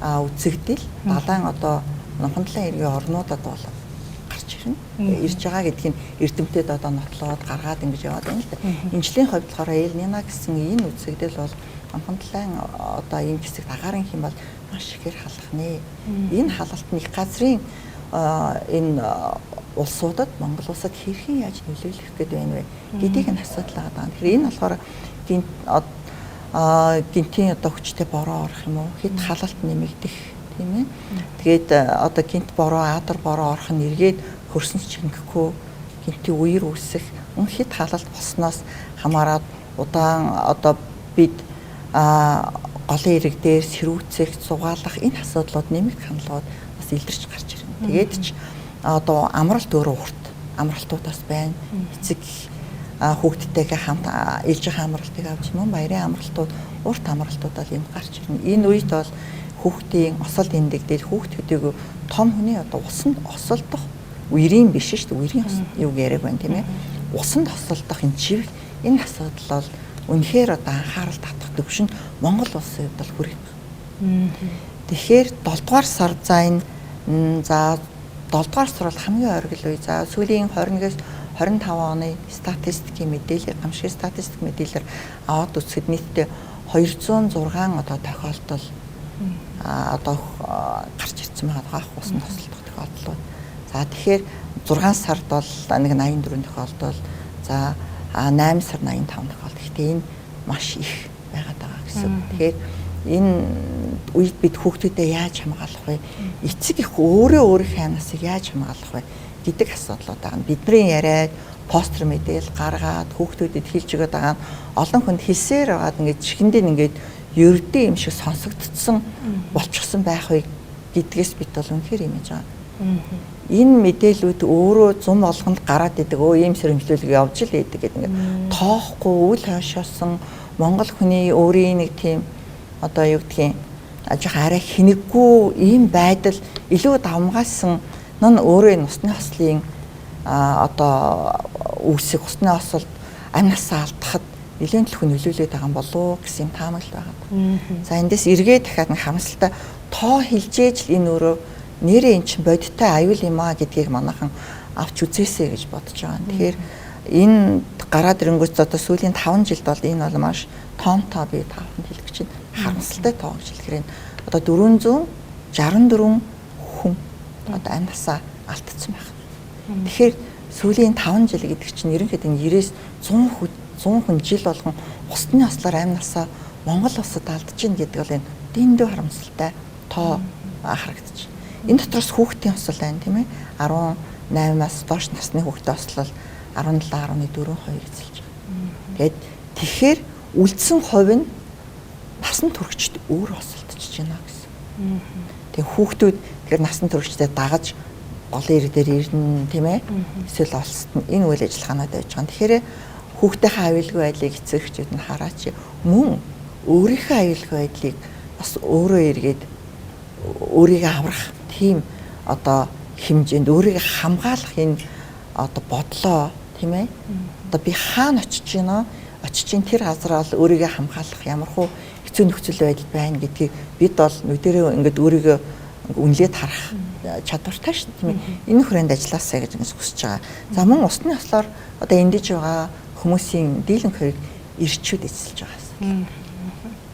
[SPEAKER 2] үзэгдэл далайн одоо номхондлын иргэн орнуудад бол гарч ирнэ. Ирж байгаа гэдгийг нь эрдэмтэд одоо нотлоод гаргаад ингэж яваад байна л да. Энэчлийн хувьд болохоор Эл Нино гэсэн энэ үзэгдэл бол номхондлын одоо энэ хэсэгт агаарын хэм бол маш ихээр халах нэ. Энэ халалт нь их газрын энэ улсуудад Монгол улсад хэрхэн яаж нөлөөлөх гэдэг байна вэ гэдгийг нь асуудал байгаа. Тэгэхээр энэ болохоор гинтийн одоо хүчтэй бороо орох юм уу? Хэд халалт нэмэгдэх тийм ээ. Тэгээд одоо гинт бороо, адар бороо орох нь эргээд хөрсөн ч хингэхгүй гинтийн үер үүсэх хэд халалт болсноос хамаарат удаан одоо бид голын ирэг дээр сэрүүцэх, зугаалах энэ асуудлууд нэмэгдэх хандлагууд бас илэрч гарч ирнэ. Тэгээд ч одоо амралт өөрөө урт амралтууд бас байна. Эцэг хүүхдтэйгээ хамт ээлжийн амралтыг авч мөн баярын амралтууд, урт амралтууд бол энд гарч ирнэ. Энэ үед бол хүүхдийн осол эндэгдэл хүүхд төдийгүй том хүний одоо усанд осолдох үерийн биш шүү дээ. Үерийн юу яриаг байна тийм ээ. Усанд осолдох энэ чивэг энэ асуудал бол үнэхээр одоо анхаарал татах төвшөнд Монгол улсын хувьд бол хүрэх. Тэгэхээр 7 дугаар сар за энэ за 7 дугаар сар бол хамгийн оргил үе. За сүүлийн 21-с 25 оны статистикийн мэдээлэл, гамшигын статистик мэдээлэлээр аваад үзэхэд нийтдээ 206 одоо тохиолдол одоо гарч ирсэн байгаа усан тосолдох тохиолдол. За тэгэхээр 6 сард бол нэг 84 тохиолдол, за 8 сар 85 тохиолдол. Гэхдээ энэ маш их байгаад байгаа гэсэн. Тэгэхээр энэ үед бид хүүхдүүдэд яаж хамгаалах вэ? Эцэг их өөрийнхөө амнасыг яаж хамгаалах вэ гэдэг асуудлууд байгаа. Бидний яриад постэр мэдээл гаргаад хүүхдүүдэд хэлж өгöd байгаа нь олон хүнд хэлсээр байгаад ингээд чихэндээ ингээд ердөө юм шиг сонсогдсон болчихсон байх вэ гэдгээс бид бол үнэхээр имэж байгаа. Энэ мэдээлүүд өөрөө зам болгонд гараад идэг. Ийм сэрэмжлүүлэг явж л идэг гэдэг ингээд тоохгүй үл хойшоосон монгол хүний өөрийн нэг тийм одоо юу гэдгийг ажих арай хинэггүй ийм байдал илүү давмгаасан нь өөрөө усны хослын одоо үүсэх усны хослолд амнасаа алдахад нэлээд төлөв нөлөөлөд байгаа юм болов гэсэн юм таамаглал байгаа. За эндээс эргээд дахиад нэг харамсалтай тоо хилжээж л энэ өөрөө нэрээ эн чинь бодиттой аюул юм а гэдгийг манайхан авч үзээсэй гэж бодож байгаа. Тэгэхээр энэ гараад ирэнгүүт одоо сүүлийн 5 жилд бол энэ бол маш тоонтой би тааханд хэлэх чинь харамсалтай тоо гэж хэлэхээр одоо 464 хүн одоо амнасаа алдсан байна. Тэгэхээр сүүлийн 5 жил гэдэг чинь ерөнхийдөө 90-с 100 хүн жил болгон усны ослоор амнасаа Монгол улсад алдаж гин гэдэг бол энэ дэндүү харамсалтай тоо харагдаж байна. Энэ дотроос хүүхдийн осол байна тийм ээ 18-аас доош насны хүүхдийн осол бол 17.4% эзэлж байгаа. Тэгэхээр үлдсэн хувь нь насан туршид өөр осолдож байна гэсэн. Тэгээ хүүхдүүд тэгэхээр насан туршидаа дагаж голын ирэг дээр ирнэ тийм ээ. Эсвэл олсод энэ үйл ажиллагаанууд байж байгаа. Тэгэхээр хүүхдийнхээ аюулгүй байдлыг эцэгчүүд нь хараач мөн өөрийнхөө аюулгүй байдлыг бас өөрөө эргээд өөрийгөө аврах тийм одоо хэмжээнд өөрийгөө хамгаалах энэ одоо бодлоо тийм ээ. Одоо би хаана очиж гинэ? Очиж ин тэр газараа л өөрийгөө хамгаалах ямархуу хэцүү нөхцөл байдал байна гэдгийг бид бол нүдэрээ ингээд өөрийгөө үнэлээд харах чадвартай шүү дээ тийм ээ. Энэ хүрээнд ажилласаа гэж хүсэж байгаа. За мөн усны ослоор одоо эндэж байгаа хүмүүсийн дийлэнх хоёрыг ирчүүд эзэлж байгаа асуудал.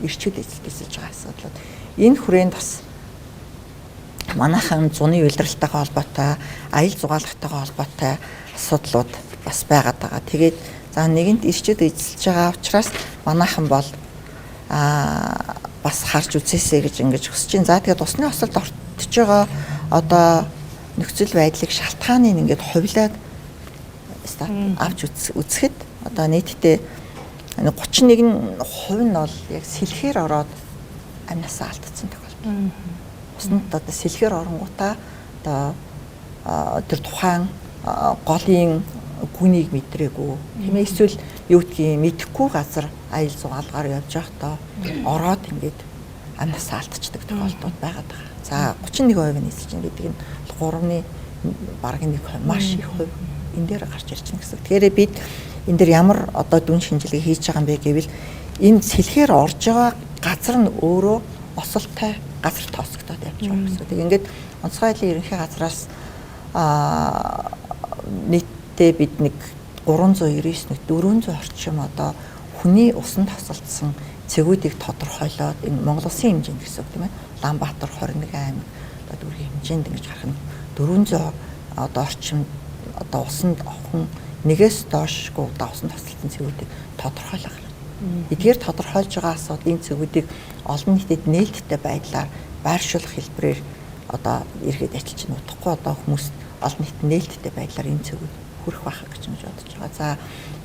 [SPEAKER 2] Ирчүүд эзэлж байгаа асуудлууд. Энэ хүрээнд бас манайхан зуны үйлдвэрлэлтэйгээ холбоотой, аял зугаалгатайгаа холбоотой асуудлууд бас байгаад байгаа. Тэгээд за нэгэнт ирчүүд эзэлж байгаа учраас манайхан бол бас харж үзээсэй гэж ингэж хүсэж байна. За тэгээд усны осолд ортож байгаа одоо нөхцөл байдлыг шалтгааныг ингээд хувилаад авч үзэхэд одоо нийтдээ 31% нь бол яг сэлхээр ороод амнасаа алдсан тохиолдол. Усанд одоо сэлхээр оронгуудаа одоо тэр тухайн голын гүнийг мэдрээгүй тийм ээ эсвэл юу гэдгийг мэдэхгүй газар аял зугаалгаар явж байхдаа ороод ингээд амнасаа алдчихдаг тохиолдол байгаад байгаа. За 31% нь эзэлж байгаа гэдэг нь 3-ны бараг 1% маш их хувь энэ дээр гарч ирж байна гэсэн. Тэгэхээр бид энэ дээр ямар одоо дүн шинжилгээ хийж байгаа юм бэ гэвэл энэ сэлхээр орж байгаа газар нь өөрөө осолтой газар тооцогдоод явж байгаа гэсэн. Тэг ингээд онцгой айлын ерөнхий газраас нийтдээ бид нэг 399 нэг 400 орчим одоо хүний усанд тосолдсон цэгүүдийг тодорхойлоод энэ Монгол Улсын хэмжээнд гэсэн үг тийм ээ. Улаанбаатар 21 аймаг одоо дүүргийн хэмжээнд ингэж харах нь 400 одоо орчим одоо усанд охин нэгээс доошгүй удаа усанд тосолдсон цэгүүдийг тодорхойлох. Эдгээр тодорхойлж байгаа асуудлын цэгүүдийг олон нийтэд нээлттэй байдлаар байршуулах хэлбэрээр одоо эргээд ажиллаж байна. Утгагүй одоо хүмүүс олон нийтэд нээлттэй байдлаар энэ цэгүүд хүрэх байх гэж бодож байгаа. За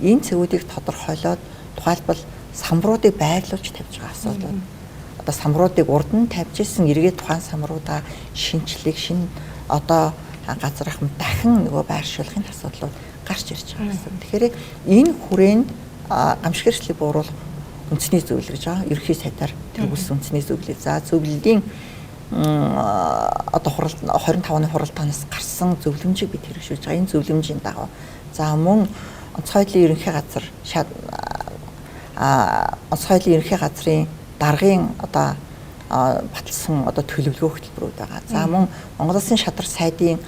[SPEAKER 2] энэ цэгүүдийг тодорхойлоод тухайлбал самруудыг байрлуулж тавьж байгаа асуудал. Одоо самруудыг урд нь тавьж исэн эргээд тухайн самруудаа шинчлэх шин одоо газар ахмад дахин нөгөө байршуулахын асуудлууд гарч ирж байгаа гэсэн. Тэгэхээр энэ хүрээнд гамшиг хэрэгслийг бууруулах үндэсний зөвлөл гэж байгаа. Ерөнхий сайдаар тэргүүлсэн үндэсний зөвлөл. За зөвлөлийн одоо 25-ны хуралдаанаас гарсан зөвлөмжийг бид хэрэгжүүлж байгаа. Энэ зөвлөмжийн дагуу за мөн онцгой айлын ерөнхий газар онцгой айлын ерөнхий газрын даргын одоо баталсан одоо төлөвлөгөө хөтөлбөрүүд байгаа. За мөн Монгол Улсын шадар сайдын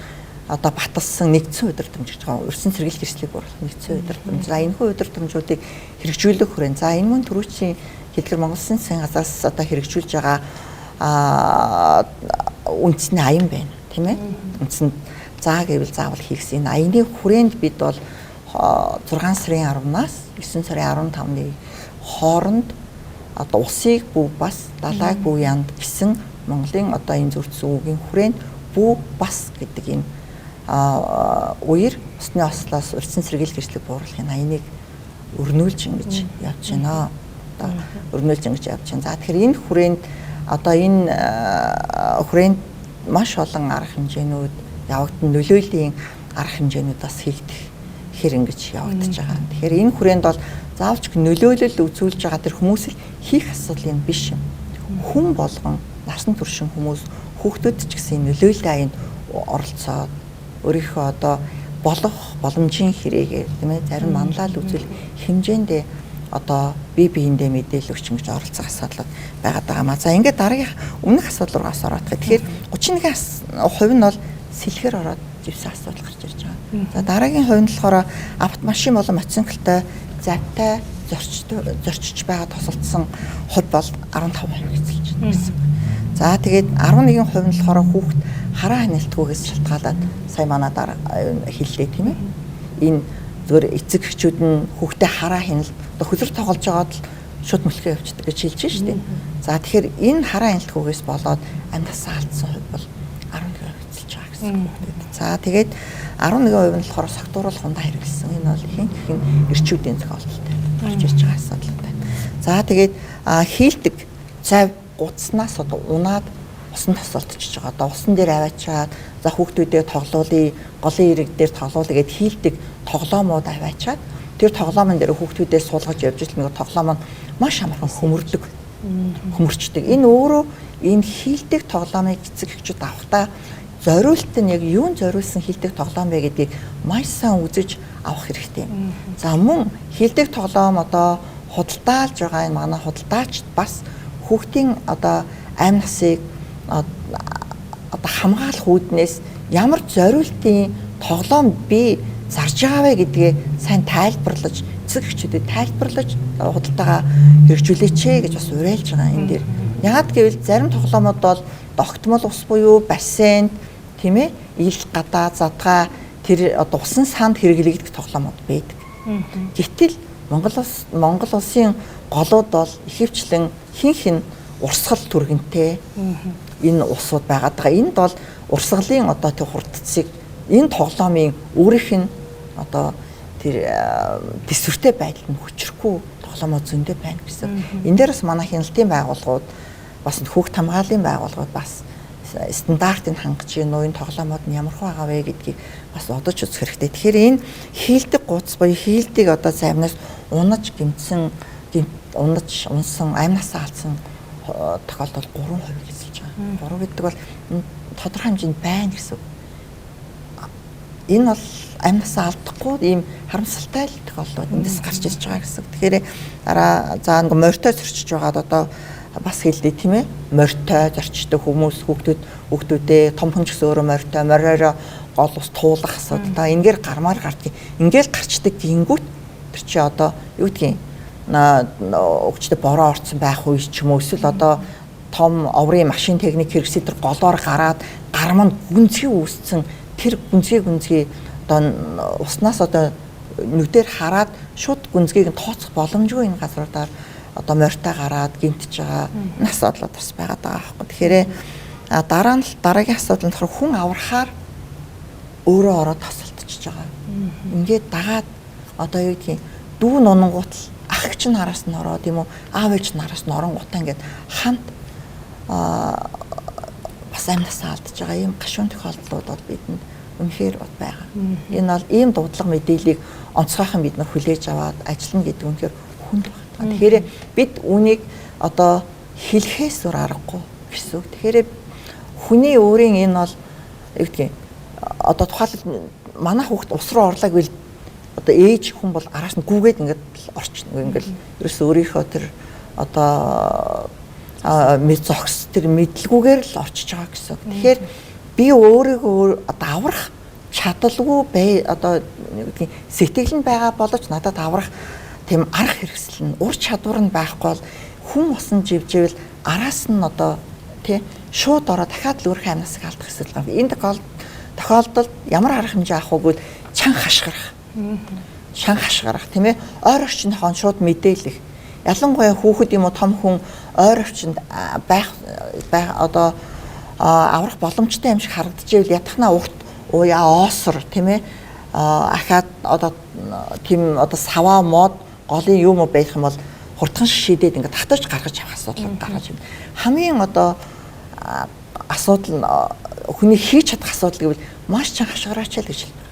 [SPEAKER 2] одоо баталсан нэгдсэн удирдамж гэж байгаа. Өрсөн сэргийлэх хэрэгслийг бууруулах нэгдсэн удирдамж. За энэ хүү удирдамжуудыг хэрэгжүүлэх хүрээнд. За энэ мөн түрүүчийн хэлдгэр Монгол Улсын засгийн газраас одоо хэрэгжүүлж байгаа үндэсний аян байна, тийм ээ. Үндсэнд заа гэвэл заавал хийгсэн. Энэ аяны хүрээнд бид бол 6 сарын 10-наас 9 сарын 15-ны хооронд одоо усыг бүү бас далайг бүү янд гэсэн Монголын одоо энэ зөрчсөн үгийн хүрээнд бүү бас гэдэг энэ үер усны ослоос урьдчилан сэргийлэх хэрэгслийг бууруулахын аяныг өрнүүлж ингэж явж байна. Одоо өрнүүлж ингэж явж байна. За тэгэхээр энэ хүрээнд одоо энэ хүрээнд маш олон арга хэмжээнүүд явагдсан, нөлөөллийн арга хэмжээнүүд бас хийгдэх хэр ингэж явагдаж байгаа. Тэгэхээр энэ хүрээнд бол заавч нөлөөлөл үзүүлж байгаа тэр хүмүүс хийх асуудал энэ биш юм. Хүн болгон насан туршин хүмүүс хүүхдүүд ч гэсэн нөлөөллийн аянд оролцоод өөрийнхөө одоо болох боломжийн хэрэгээр тийм ээ зарим манлал үзүүлэх хэмжээндээ одоо бие биендээ мэдээлэл өгч ингэж оролцох асуудал байгаад байгаа. За ингээд дараагийн өмнөх асуудал руугаас ороод тэгэхээр 31% нь бол сэлгэр ороод живсэн асуудал гарч ирж байгаа. За дараагийн хувь нь болохоор автомашин болон мотоциклтай завтай зорчиж байгаа тусалдсан хувь бол 15% хэвчилж байна гэсэн. За тэгээд 11% нь болохоор хүүхд хараа хяналтгүйгээс шалтгаалаад сая манай дараа хэллээ тийм ээ. Энэ зөвөр эцэг эхчүүд нь хүүхдээ хараа хяналт хөлөр тоглож байгаад л шууд мөлхөө явчихдаг гэж хэлж штеп. За тэгэхээр энэ хараа хяналтгүйгээс болоод амьдсаа алдсан хувь бол 11% хэвчилж байгаа гэсэн хүүхдэд. За тэгээд 11% нь болохоор согтууруулах хундаа хэрэглэсэн. Энэ бол ихэнх эрчүүдийн зохиолтолтой гарч ирж байгаа асуудал байна. За тэгээд хийлдэг цав гуцснаас одоо унаад усан тосолдчихж байгаа. Одоо усан дээр аваачаад за хүүхдүүдээ тоглоулъя, голын ирэг дээр тоглоулъя гэд хийлдэг тоглоомууд аваачаад тэр тоглоомын дээр хүүхдүүдээ суулгаж явж ил нэг тоглоом нь маш амархан хөмөрчдөг. Энэ өөрөө энэ хийлдэг тоглоомыг эцэг эхчүүд авахдаа зориулт нь яг юунд зориулсан хийлдэг тоглоом бэ гэдгийг маш сайн үзэж авах хэрэгтэй юм. За мөн хийлдэг тоглоом одоо худалдаалж байгаа энэ манай худалдаач бас хүүхдийн одоо амь насыг одоо хамгаалах үүднээс ямар зориултын тоглоом би зарж байгаа вэ гэдгээ сайн тайлбарлаж эцэг эхчүүдэд тайлбарлаж худалдаагаа хэрэгжүүлээч гэж бас уриалж байгаа энэ дээр. Яагаад гэвэл зарим тоглоомод бол тогтмол ус буюу бассейн тийм ээ ил гадаа задгаа тэр одоо усан санд хэрэглэгдэх тоглоомод байдаг. Гэтэл Монгол улсын голууд бол ихэвчлэн хин урсгал түргэнтэй энэ усууд байгаад байгаа. Энд бол урсгалын одоо тэр хурдцыг энэ тоглоомын өөрийнх нь одоо тэр төсвөртэй байдал нь хүчрэхгүй тоглоомод зөндөө байна гэсэн. Энэ дээрс манай хяналтын байгууллагууд бас хүүхд хамгааллын байгууллагууд бас стандартыг хангаж гинөө энэ тоглоомод нь ямар хөө байгаа вэ гэдгийг бас одож үзэх хэрэгтэй. Тэгэхээр энэ хийлдэг гуц буюу хийлдэг одоо замнаас унаж гимтсэн унсан амнасаа алдсан тохиолдол 3% хэлж байгаа. 3 гэдэг бол тодорхой хэмжээнд байна гэсэн. Энэ бол амнасаа алдахгүй ийм харамсалтай тохиолдол эндээс гарч ирж байгаа гэсэн. Тэгэхээр дараа за нэг морьтой зөрчиж байгаад одоо бас хэлдэг тийм ээ. Морьтой зорчдог хүмүүс хүүхдүүдээ том хүн ч гэсэн өөрөө морьороо гол ус туулах асуудал. Ингээр гармаар гардгийг. Ингээл гарчдаг гингүүт тэр чи одоо юу гэдгийг өгчдөө бороо орцсон байх үе ч юм уу эсвэл одоо том оврын машин техник хэрэгсэл тэр голоор гараад гарманд гүнзгий үүссэн тэр гүнзгий одоо уснаас одоо нүдээр хараад шууд гүнзгийг нь тооцох боломжгүй энэ газруудаар одоо морьтой гараад гимтэж байгаа асуудлууд бас байгаад байгаа байхгүй. Тэгэхээр дараагийн асуудал нь хүн аврахаар өөрөө ороод тосолдчихж байгаа. Ингээд дагаад одоо юу гэдгийг дүү нунангуут ах эгч нь араас нь ороод юм уу аав ээж нь араас нь оронгуудаа ингээд хамт бас амьдсаа алдж байгаа ийм гашуун тохиолдлууд бол бидэнд үнэхээр бод байгаа. Энэ бол ийм дуудлага мэдээллийг онцгойхон бид нар хүлээж аваад ажиллана гэдэг үнэхээр хүнд байна. Тэгэхээр бид үүнийг одоо хэлэхээс өөр аргагүй гэсэн үг. Тэгэхээр хүний өөрийн энэ бол юу гэдгийг одоо тухайлбал манай хүүхд ус руу орлоо гэвэл одоо ээж хүн бол араас нь гүгээд ингээд орчихно. Ингээд ерөөсөө өөрийнхөө тэр одоо зогс тэр мэдлгүйгээр л очиж байгаа гэсэн. Тэгэхээр би өөрийгөө одоо аврах чадалгүй одоо сэтгэл нь байгаа боловч надад аврах тийм арга хэрэгсэл нь ур чадвар нь байхгүй бол хүн усан живжэвэл араас нь одоо тий шууд ороо дахиад л өөрийнхөө амнасыг алдах гэсэн юм. Энэ тохиолдолд ямар арга хэмжээ авах вэ гэвэл чанга хашгирах тийм ээ ойр орчиндхоо шууд мэдээлэх. Ялангуяа хүүхэд юм уу том хүн ойр орчинд байх одоо аврах боломжтой юм шиг харагдаж ивэл ятахнаа урт уяа оосор тийм ээ ахаад одоо тийм одоо саваа мод голын юм уу байх юм бол хурдхан шийдээд ингээд татаж гаргаж авах асуудал гаргаж байна. Хамгийн одоо асуудал хүний хийж чадах асуудал гэвэл маш чанга хашгираач л гэж хэлдэг.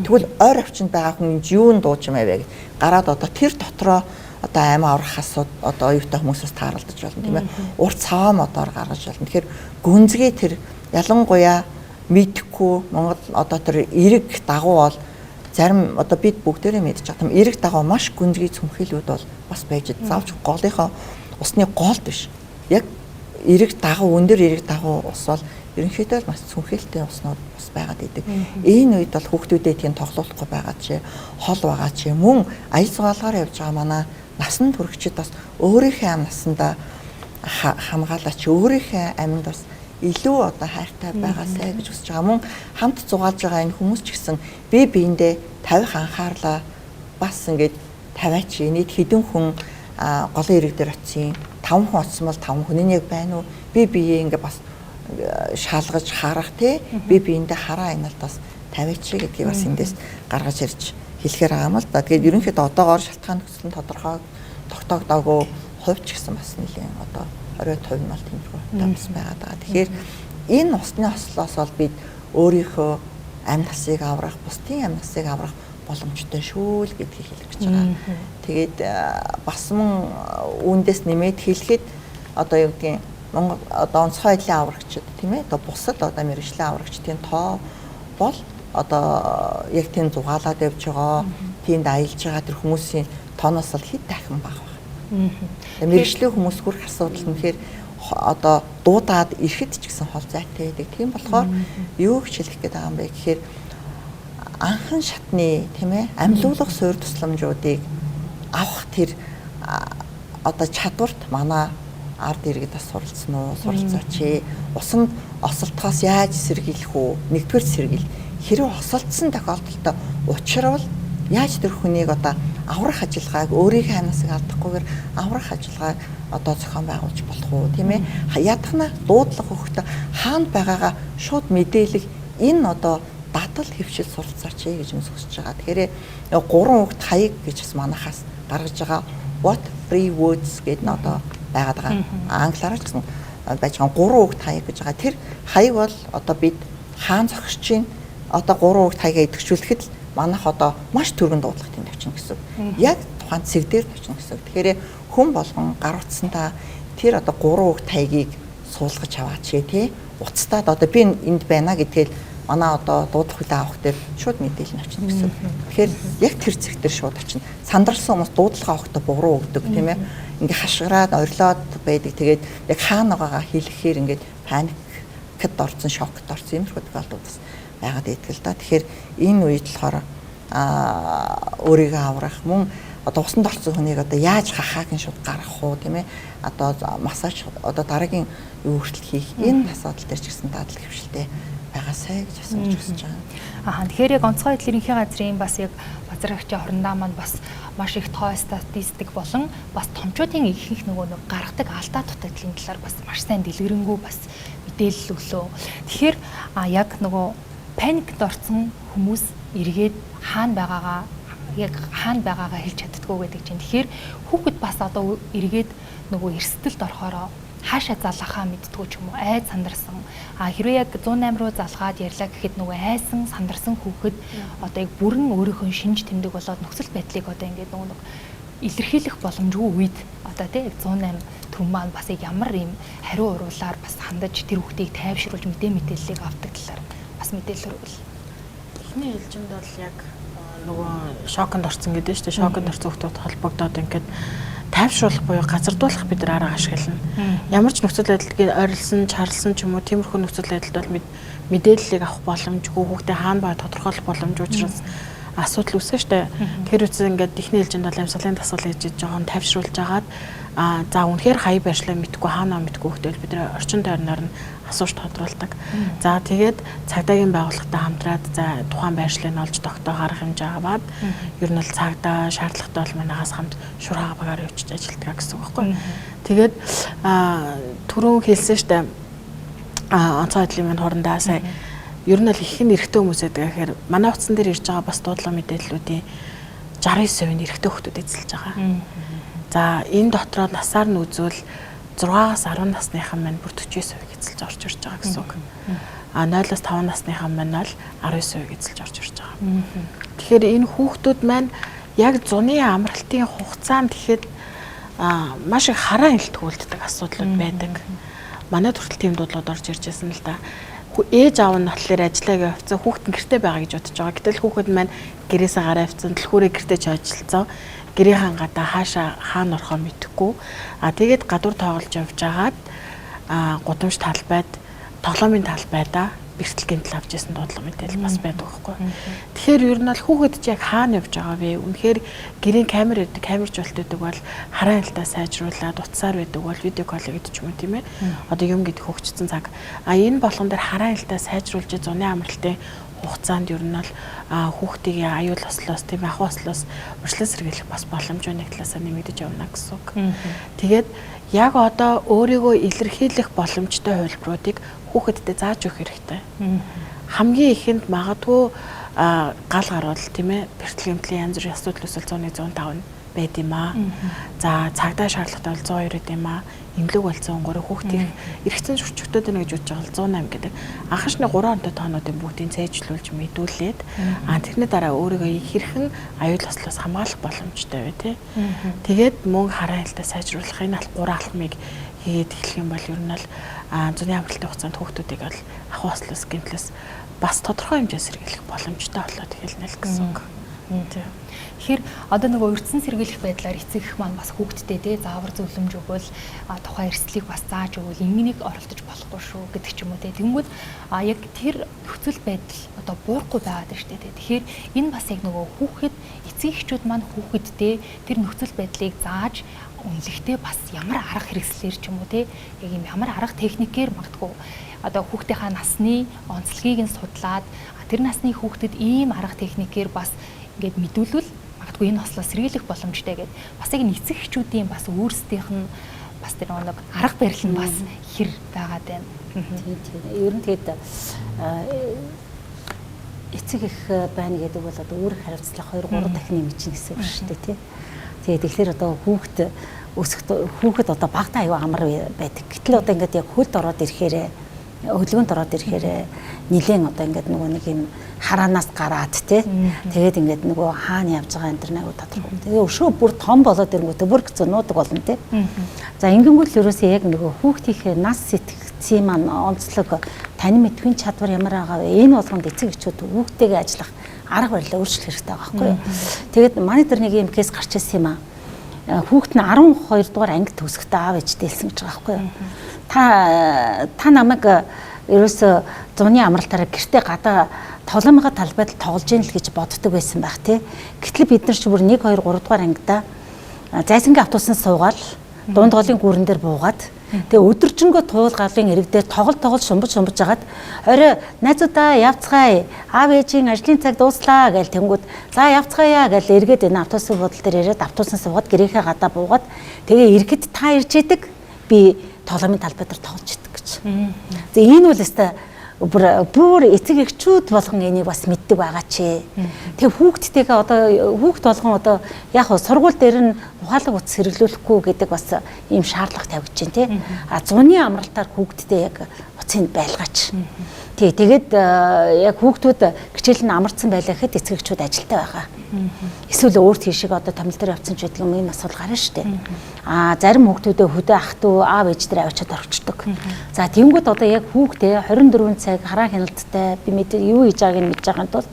[SPEAKER 2] Тэгвэл ойр орчинд байгаа хүн юунд дууж юм авэ гэж гараад одоо тэр дотроо одоо аймаа аврах асууд одоо оюутай хүмүүсээс тааралдаж болно тийм ээ. Урт цаваа модоор гаргаж болно. Тэгэхээр гүнзгий тэр ялангуяа мэдхгүй Монгол одоо тэр эрэг дагуу бол зарим одоо бид бүгдээрээ мэдж байгаа юм эрэг дагуу маш гүнзгий цөмхөлүүд бол бас байж заавч голынхоо усны голд биш. Яг эрэг дагуу өндөр эрэг дагуу ус бол ерөнхийдөө л бас цөмхөлтэй уснууд бас байгаад идэг. Энэ үед бол хүүхдүүдэд тийм тоглоулахгүй байгаа чи хол байгаа чи мөн аял цугаалгаар явж байгаа манай насан туршид бас өөрийнхөө амь насандаа хамгаалаач өөрийнхөө амьд бас илүү одоо хайртай байгаасай гэж хүсэж байгаа. Мөн хамт зугаалж байгаа энэ хүмүүс ч гэсэн бие биендээ тавих анхаарлаа бас ингээд тавиач нийт хэдэн хүн голын ирэг дээр очив 5 хүн очсон бол 5 хүн нь яг байна уу би биеэ ингээд бас шаалгаж харах тий бие биендээ хараа айналт бас тавиач гэдгийг бас эндээс гаргаж ирж хэлэхээр байгаа юм л да. Тэгээд ерөнхийдөө одоогоор шалтгаан нөхцөл нь тодорхой тогтоогдоогүй хувьч гэсэн бас нэлийн одоо 20% нь бол тиймэрхүү томс байгаад байгаа. Тэгэхээр энэ усны ослоос бол бид өөрийнхөө амь насыг аврах, бусдын амь насыг аврах боломжтой шүү л гэдгийг хэлэх гэж байгаа. Тэгээд бас мөн үүндээс нэмээд хэлэхэд одоо юу гэдгийг Монгол одоо онцгой байдлын аврагчид тийм ээ одоо бусад одоо мэргэжлийн аврагчдын тоо бол одоо яг тийм зугаалаад явж байгаа, тиймд аялж байгаа тэр хүмүүсийн тооноос бол хэд дахин бага байна. Мэргэжлийн хүмүүс хүрэх асуудал нь тэгэхээр одоо дуудаад ирэхэд ч гэсэн хол зайтай байдаг. Тийм болохоор юу гэж хэлэх гээд байгаа юм бэ гэхээр анхан шатны тийм ээ амьлуулах суурь тусламжуудыг авах тэр одоо чадварт манай ард иргэд бас суралцсан уу, суралцаач. Усанд осолтохоос яаж сэргийлэх үү? Нэгдүгээр сэргийл. Хэрэв осолдсон тохиолдолд учрвал яаж тэр хүнийг одоо аврах ажиллагааг өөрийнхөө амнасыг алдахгүйгээр аврах ажиллагааг одоо зохион байгуулж болох уу тийм ээ ядахна дуудлага өгөхдөө хаана байгаагаа шууд мэдээлэх энэ одоо дадал хөвшил суралцаач гэж юм хүсэж байгаа. Тэгэхээр 3 хүүхд хаяг гэж бас манахаас гаргаж байгаа what free words гэдэг нь одоо байгаад байгаа. Англиараа ч гэсэн байж байгаа 3 хүүхд хаяг гэж байгаа. Тэр хаяг бол одоо бид хаан зогсож чинь одоо 3 хүүхд хаягаа идэвхжүүлэхэд л манайх одоо маш түргэн дуудлага тэнд очно гэсэн. Яг тухайн цэг дээр очно гэсэн. Тэгэхээр хүн болгон гар утсандаа тэр одоо 3 хүүхд хаягийг суулгаж аваач тий. Уцтаад одоо би энд байна гэдгээл манай одоо дуудлага хүлээ авах дээр шууд мэдээлэл нь очно гэсэн. Тэгэхээр яг тэр цэг дээр шууд очно. Сандарсан хүмүүс дуудлага авахдаа буруу өгдөг тийм ээ. Ингээ хашгираад орилоод байдаг. Тэгээд яг хаана байгаагаа хэлэхээр ингээд паникт орсон, шокт орсон юм шиг тохиолдол бас байгаад идэл да. Тэгэхээр энэ үед болохоор өөрийгөө аврах мөн одоо усанд орсон хүнийг одоо яаж хахааг нь шууд гаргах уу тийм ээ. Одоо массаж одоо дараагийн юу хүртэл хийх энэ асуудал дээр ч гэсэн дадал хөвшилтэй байгаасай гэж асууж хүсэж байгаа.
[SPEAKER 1] Тэгэхээр яг онцгой байдлын ерөнхий газрын бас яг базарагчийн хорндоо маань бас маш их тоо статистик болон бас томчуудын ихэнх нөгөө гаргадаг алдаа дутагдлын талаар бас маш сайн дэлгэрэнгүй бас мэдээлэл өглөө. Тэгэхээр яг нөгөө паникт орсон хүмүүс эргээд хаана байгаагаа хэлж чаддгүй гэдэг чинь. Тэгэхээр хүүхэд бас одоо эргээд нөгөө эрсдэлд орохороо хаашаа залгахаа мэддгүү ч юм уу айд сандарсан. Хэрвээ яг 108 руу залгаад ярьлаа гэхэд нөгөө айсан сандарсан хүүхэд одоо яг бүрэн өөрийнхөө шинж тэмдэг болоод нөхцөл байдлыг одоо ингээд нөгөө илэрхийлэх боломжгүй үед одоо тий 108 төв маань бас ямар юм хариу уруулаар бас хандаж тэр хүүхдийг тайвшруулж мэдээллийг авдаг талаар бас мэдээлэл өргөл.
[SPEAKER 4] Эхний ээлжинд бол яг нөгөө шоконд орсон гэдэг нь шүү дээ. Шоконд орсон хүүхдүүд холбогдоод ингээд тайвшруулах буюу газардуулах бид нар арга ашиглана. Ямар ч нөхцөл байдлыг ойрлсон, чарлсан ч юм уу тиймэрхүү нөхцөл байдалд бол мэдээллийг авах боломжгүй, хүүхдээ хаана байгаа тодорхойлох боломжгүй учраас асуудал үүсэж штэ. Тэр үсээ ингээд ихний ээлжинд бол амьсгалын дасгал хийж жоохон тайвшруулж агаад за үнэхээр хаяа байршлаа мэдгүй хаана мэдгүй хөтөл бид нар орчин тойрноор нь асууж тодруулдаг. За тэгээд цагдаагийн байгууллагатай хамтраад за тухайн байршлыг олж тогтоох арга хэмжээ аваад ер нь л цагдаа шаардлагатай бол манайхаас хамт шуурга багаар явж ажилладаг гэсэн үг байхгүй. Тэгээд түрүүн хэлсэн штэ онцгой байдлын минь хурандаа сая ер нь л их нь эрэгтэй хүмүүс байдаг гэхээр манай утсан дээр ирж байгаа бас дуудлага мэдээллүүдийн 69% нь эрэгтэй хүмүүс эзэлж байгаа. За энэ дотроо насаар нь үзвэл 6-аас 10 насныхан маань бүр 49% эзэлж орж ирж байгаа гэсэн үг. 0-аас 5 насныхан маань бол 19% эзэлж орж ирж байгаа. Тэгэхээр энэ хүүхдүүд маань яг зуны амралтын хугацаанд тэгэхэд маш их хараа илтгүүлдэг асуудлууд байдаг. Манай хүртэл тийм дуудлууд орж ирж байсан л да. Ээж аав нь болохоор ажиллаагаа явцсан хүүхэд нь гэртээ байгаа гэж бодож байгаа. Гэтэл хүүхэд маань гэрээсээ гараа явцсан түлхүүрээ гэртээ ч ажиллацсан. Гэрийн гадаа хаашаа хаана орохоо мэдэхгүй. Тэгээд гадуур тоглож явж агаад гудамж талбайд тоглоомын талбайдаа бэртэл гэмтэл авч ирсэн дуудлага мэдээлэл бас байдаг байхгүй. Тэгэхээр ер нь бол хүүхэд ч яг хаана явж байгаа вэ? Үнэхээр гэрийн камер байдаг, камержуулт байдаг бол хараа хялтаа сайжруулад утсаар байдаг бол видео колл гэдэг ч юм уу тийм ээ. Одоо юм гэдэг хөгжсөн цаг. Энэ болгон дээр хараа хялтаа сайжруулж зуны амралтын хугацаанд ер нь бол хүүхдийн аюул ослоос тийм ахуй ослоос урьдчилан сэргийлэх бас боломж нэг талаасаа нэмэгдэж явна гэсэн үг. Тэгээд яг одоо өөрийгөө илэрхийлэх боломжтой хувилбаруудыг хүүхэдтэй зааж өгөх хэрэгтэй. Хамгийн ихэнд магадгүй гал гарвал тийм ээ бэртэл гэмтлийн янз бүрийн асуудал үүсвэл 100-105 байд юм аа. За цагдаа шаардлагатай бол 102 байд юм аа. Имлэг болсон 3 хүүхдийн эргэцэн шүрчгтүүд байна гэж бодож байгаа 108 гэдэг. Анхаашны 3 онтой тоонуудын бүгдийг цээжлүүлж мэдүүлээд тэрний дараа өөрийгөө хэрхэн аюул ослоос хамгаалах боломжтой бай тээ. Тэгээд мөнгө хараа хялтаа сайжруулах энэ аль 3 алхмыг хийгээд эхлэх юм бол ер нь бол зуны амралтын хугацаанд хүүхдүүдийг бол ахуй ослоос гэмтлээс бас тодорхой хэмжээс сэргийлэх боломжтой болоод эхэлнэ л гэсэн үг.
[SPEAKER 1] Тэгэхээр одоо нөгөө урьдчилан сэргийлэх байдлаар эцэг маань бас хүүхдтэй тий заавар зөвлөмж өгвөл тухайн эрсдлийг бас зааж өгвөл ингэнийг оролдож болохгүй шүү гэдэг ч юм уу тий. Тэнгүүд яг тэр нөхцөл байдал одоо буурахгүй байгаад байна шүү дээ. Тэгэхээр энэ бас яг нөгөө хүүхэд эцэг эхчүүд маань хүүхэдтэй тэр нөхцөл байдлыг зааж үнэлэхдээ бас ямар арга хэрэгслэр ч юм уу тий яг юм ямар арга техникээр магадгүй одоо хүүхдийнхаа насны онцлогийг нь судлаад тэр насны хүүхдэд ийм арга техникээр бас ингээд мэдүүлвэл магадгүй энэ ослоо сэргийлэх боломжтой гэдэг. Бас яг эцэг эхчүүдийн бас өөрсдийнх нь бас тэр нэг арга барил нь бас хэр байгаад байна.
[SPEAKER 3] Тийм. Ер нь тэгээд эцэг их байна гэдэг бол одоо өөр хариуцлага 2-3 дахин нэмж чинь гэсэн үг шүү дээ тий. Тэгээд тэгэхээр одоо хүүхэд одоо багтаа аюу амар байдаг. Гэтэл одоо ингээд яг хөлд ороод ирэхээр хөдөлгөөнд ороод ирэхээр нилээн одоо ингээд нөгөө нэг юм хараанаас гараад тий. Тэгээд ингээд нөгөө хаана явж байгаа энэ төр нэг тодорхой. Тэгээ өшөө бүр том болоод ирэнгүүтээ бүр зөнөөдөг болно тий. За ингэнгүүт л ерөөсөө яг нөгөө хүүхдийнхээ нас сэтгцийн маань онцлог тань мэдхийн чадвар ямар байгаа вэ? Энэ болгонд эцэг эхчүүд хүүхдтэйгээ ажиллах арга барилаа өөрчлөх хэрэгтэй байгаа байхгүй юу? Тэгээд манай дээр нэг юм кейс гарч ирсэн юм аа. Хүүхэд нь 12 дугаар анги төгсөхдөө аав ээжтэй хэлсэн гэж байгаа байхгүй юу? Та намайг ерөөсө зуны амралтаараа гэртээ гадаа тоглоомын талбайд тоглож ийн л гэж боддог байсан байх тий. Гэтэл бид нар ч бүр 1 2 3 дугаар ангидаа зайсангийн автобусанд суугаад дунд голын гүүрэн дээр буугаад тэгээ өдөржингөө туул галын ирэг дээр тоглол шумбаж жагаад орой найзуудаа явцгаая аав ээжийн ажлын цаг дууслаа гээл тэнгүүд за явцгаая гээл эргээд энэ автобусын бодол дээр ирээд автобусанд суугаад гэрийнхээ гадаа буугаад тэгээ ирэхэд та ирж идэг би тоглоомын талбай дээр тоглож идэг гэж. За энэ бол өстой бүр эцэг эхчүүд болгон энийг бас мэддэг байгаа чи. Тэгээ хүүхдтэйгээ одоо хүүхд болгон одоо яг сургууль дээр нь ухаалаг утас хэрэглүүлэхгүй гэдэг бас ийм шаардлага тавьж байна тий. Зуны амралтаар хүүхдтэй яг утсыг байлгаач. Тэгээд яг хүүхдүүд хичээл нь амарсан байлаа гэхэд эцэг эхчүүд ажилтаа байгаа. Эсвэл өөр тийшээ одоо томил дээр явцсан ч гэдэг юм асуудал гарна шүү дээ. Зарим хүүхдүүдээ хөдөө ах トゥ аав ээж дээр авчиад орчдөг. За тэнгууд одоо яг хүүхдээ 24 цаг хараа хяналттай би мэдээ юу хийж байгааг нь мэдж байгаа тул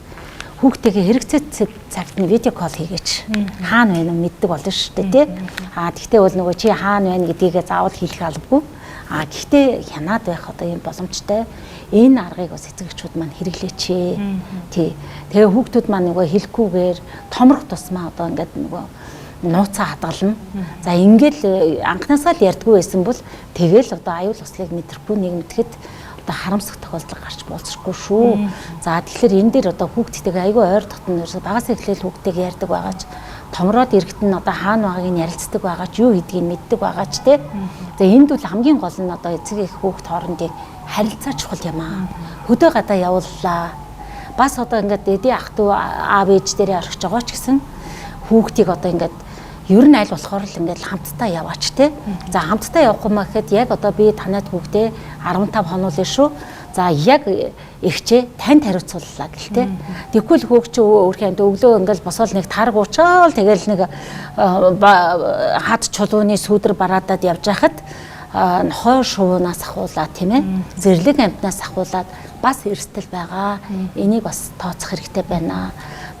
[SPEAKER 3] хүүхдтэйгээ хэрэгцээ цагт нь видео кол хийгээч. Хаана байна уу мэддэг болно шүү дээ тий. Тэгтээ бол нөгөө чи хаана байна гэдгийг заавал хэлэх албагүй. Гэхдээ хянаад байх одоо юм боломжтой. Энэ аргыг бас эцэгчүүд маань хэрэглээч. Тий. Тэгээ хүүхдүүд маань нөгөө хэлэхгүйгээр томрох тусмаа одоо ингээд нөгөө нууцаа хадгална. За ингээл анхнаасаа л ярьдгүй байсан бол тэгэл одоо аюул услыг мэдрэхгүй нэг мэтгэд одоо харамсах тохиолдол гарч болцсохгүй шүү. За тэгэхээр энэ дээр одоо хүүхдтэйгээ аюул ойр дотн багаас эхлээл хүүхдтэйгээ ярьдаг байгаач томроод ирэхэд нь одоо хаана байгааг нь ярилцдаг байгаач юу гэдгийг мэддэг байгаач те. За энд бол хамгийн гол нь одоо эцэг их хүүхд хоорондын харилцаа чухал юм аа. Хөдөө гадаа явууллаа. Бас одоо ингээд эдийн ах トゥ аав ээж дээрээ орхиж байгаа ч гэсэн хүүхдийг одоо ингээд ер нь аль болохоор л ингээд хамтдаа яваач те. За хамтдаа явах юм гэхэд яг одоо би танайд хүүхдээ 15 хоног л шүү. За яг ихчээ танд хариуцууллаа гэлтэй. Тэгвэл хүүхд чи өөрхөн өглөө ингээл босоол нэг тарг уучаал тэгэл нэг хад чулууны сүудэр бараадад явж хахад нохой шуунаас ахуулаад тийм ээ. Зэрлэг амтнаас ахуулаад бас эрсдэл байгаа. Энийг бас тооцох хэрэгтэй байна.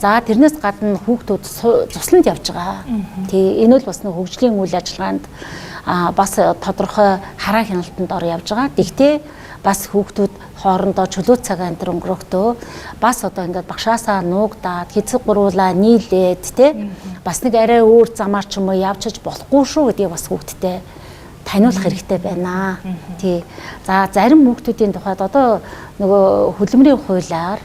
[SPEAKER 3] За тэрнээс гадна хүүхдүүд цусланд явж байгаа. Тий энэ бол бас нэг хөгжлийн үйл ажиллагаанд бас тодорхой хараа хяналтанд ор явж байгаа. Тэгтээ бас хүүхдүүд хоорондоо чөлөө цагаан энэ өнгөрөхдөө бас одоо ингээд багшаасаа нуугдаад хэцэг гуруулаа нийлээд тий бас нэг арай өөр замаар ч юм уу явж болохгүй шүү гэдгийг бас хүүхдтэй таниулах хэрэгтэй байна. Тий. За зарим хүүхдүүдийн тухайд одоо нөгөө хөдөлмөрийн хуулиар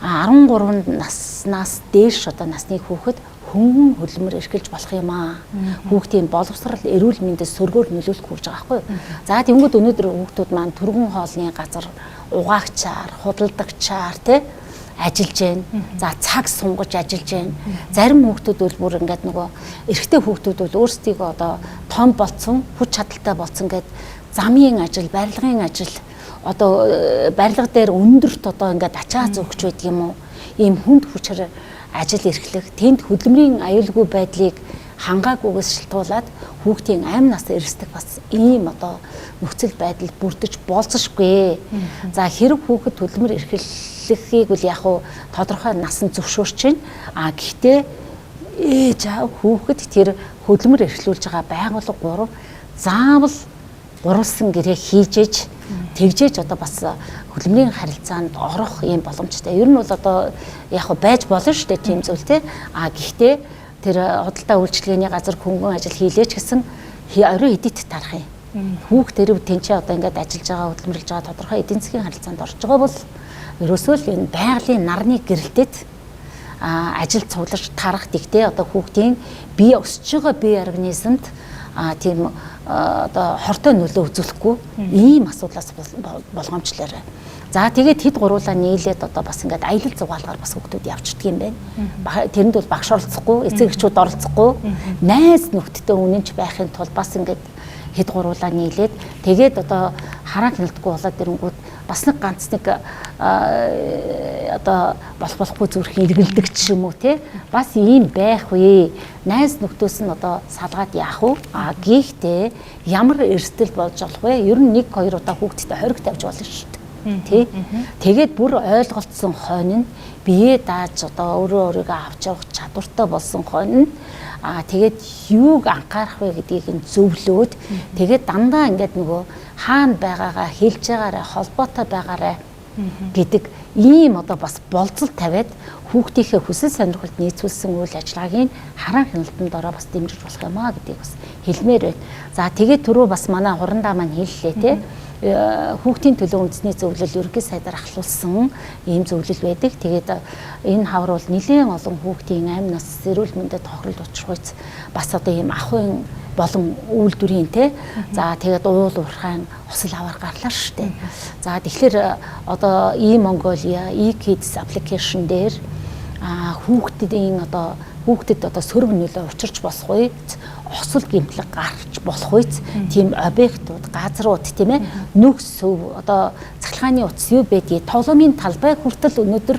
[SPEAKER 3] 13 наснаас дээш одоо насны хүүхэд хөнгөн хөдөлмөр эрхэлж болох юм аа. Хүүхдийн боловсрал, эрүүл мэндэд сөргөөр нөлөөлөх гэж байгаа байхгүй. За тэнгууд өнөөдөр хүүхдүүд маань түргэн хоолны газар угаагчаар, худалдагчаар тий ажиллаж байна. За цаг сунгаж ажиллаж байна. Зарим хүүхдүүд бол бүр ингээд нөгөө эрэгтэй хүүхдүүд бол өөрсдийгөө одоо том болцсон, хүч чадалтай болцсон гэд замын ажил, барилгын ажил одоо барилга дээр өндөрт одоо ингээд ачаа зөөгч байдаг юм уу? Ийм хүнд хүчээр ажил эрхлэх, тэнд хөдөлмөрийн аюулгүй байдлыг хангаагүйгээс шалтгаалаад хүүхдийн амь нас эрсдэх бас ийм одоо нөхцөл байдал бүрдэж болцсошгүй. За хэрэг хүүхэд хөдөлмөр эрхлэхийг бол яг уу тодорхой насан зөвшөөрч байна. Гэхдээ ээж аав хүүхэд тэр хөдөлмөр эрхлүүлж байгаа байгууллага 3 заавал гурвалсан гэрээ хийжээж тэгжээж одоо бас хөдөлмөрийн харилцаанд орох юм боломжтой. Ер нь бол одоо яг байж болно шүү дээ тийм зүйл те. Гэхдээ тэр худалдаа үйлчилгээний газар хөнгөн ажил хийлээч гэсэн орой эдит тарах юм. Хүүхд тэр тэнцээ одоо ингээд ажиллаж байгаа хөдөлмөрлж байгаа тодорхой эдийн засгийн харилцаанд орж байгаа бол ерөөсөө л энэ байгалийн нарны гэрэлтэд ажил цуглаж тарах тэгтээ одоо хүүхдийн бие өсөж байгаа бие организмд тийм одоо хортой нөлөө үзүүлэхгүй ийм асуудлаас болгоомжлоор. За тэгээд хэд гуруулаа нийлээд одоо бас ингээд аялал зугаалгаар бас хүүхдүүд явчихдаг юм байна. Тэрэнд бол багш оролцохгүй, эцэг эхчүүд оролцохгүй, найз нөхдөдөө үнэнч байхын тулд бас ингээд хэд гуруулаа нийлээд тэгээд одоо хараа хяналтгүй болоод ирэнгүүт бас нэг ганц нэг одоо болохгүй зүрх эргэлдэг ч юм уу те бас ийм байх вэ. Найз нөхдөөс нь одоо салгаад яах вэ? Гэхдээ ямар эрсдэл болж болох вэ? Ер нь 1-2 удаа хүүхдэд хориг тавьж болно шүү дээ. Тий. Тэгээд бүр ойлголцсон хойно нь бие дааж одоо өөрөө өөрийгөө авч явах чадвартай болсон хойно тэгээд юуг анхаарах вэ гэдгийг нь зөвлөөд тэгээд дандаа ингээд нөгөө хаана байгаагаа хэлж байгаарай холбоотой байгаарай гэдэг ийм одоо бас болцол тавиад хүүхдийнхээ хүсэл сонирхолд нийцүүлсэн үйл ажиллагааг хараа хяналтанд ороо бас дэмжиж болох юм аа гэдгийг бас хэлмээр байна. За тэгээд түрүү бас манай хурандаа маань хэллээ те хүүхдийн төлөө үндэсний зөвлөл ерөнхий сайдаар ахлуулсан ийм зөвлөл байдаг. Тэгээд энэ хавар бол нэлээд олон хүүхдийн амь нас эрүүл мэндэд тохирол учруулж бас одоо ийм ахуйн болон үйлдвэрийн те за тэгээд уул уурхайн осол аваар гарлаа шүү дээ. За тэгэхээр одоо e-Mongolia, e-Kids application дээр хүүхдэд одоо сөрөг нөлөө учирч болох үед осол гэмтлэг гарч болох үед тийм объектууд, газрууд тийм ээ нүх сөв одоо цахилгааны утас юу байдгийг тоглоомын талбай хүртэл өнөөдөр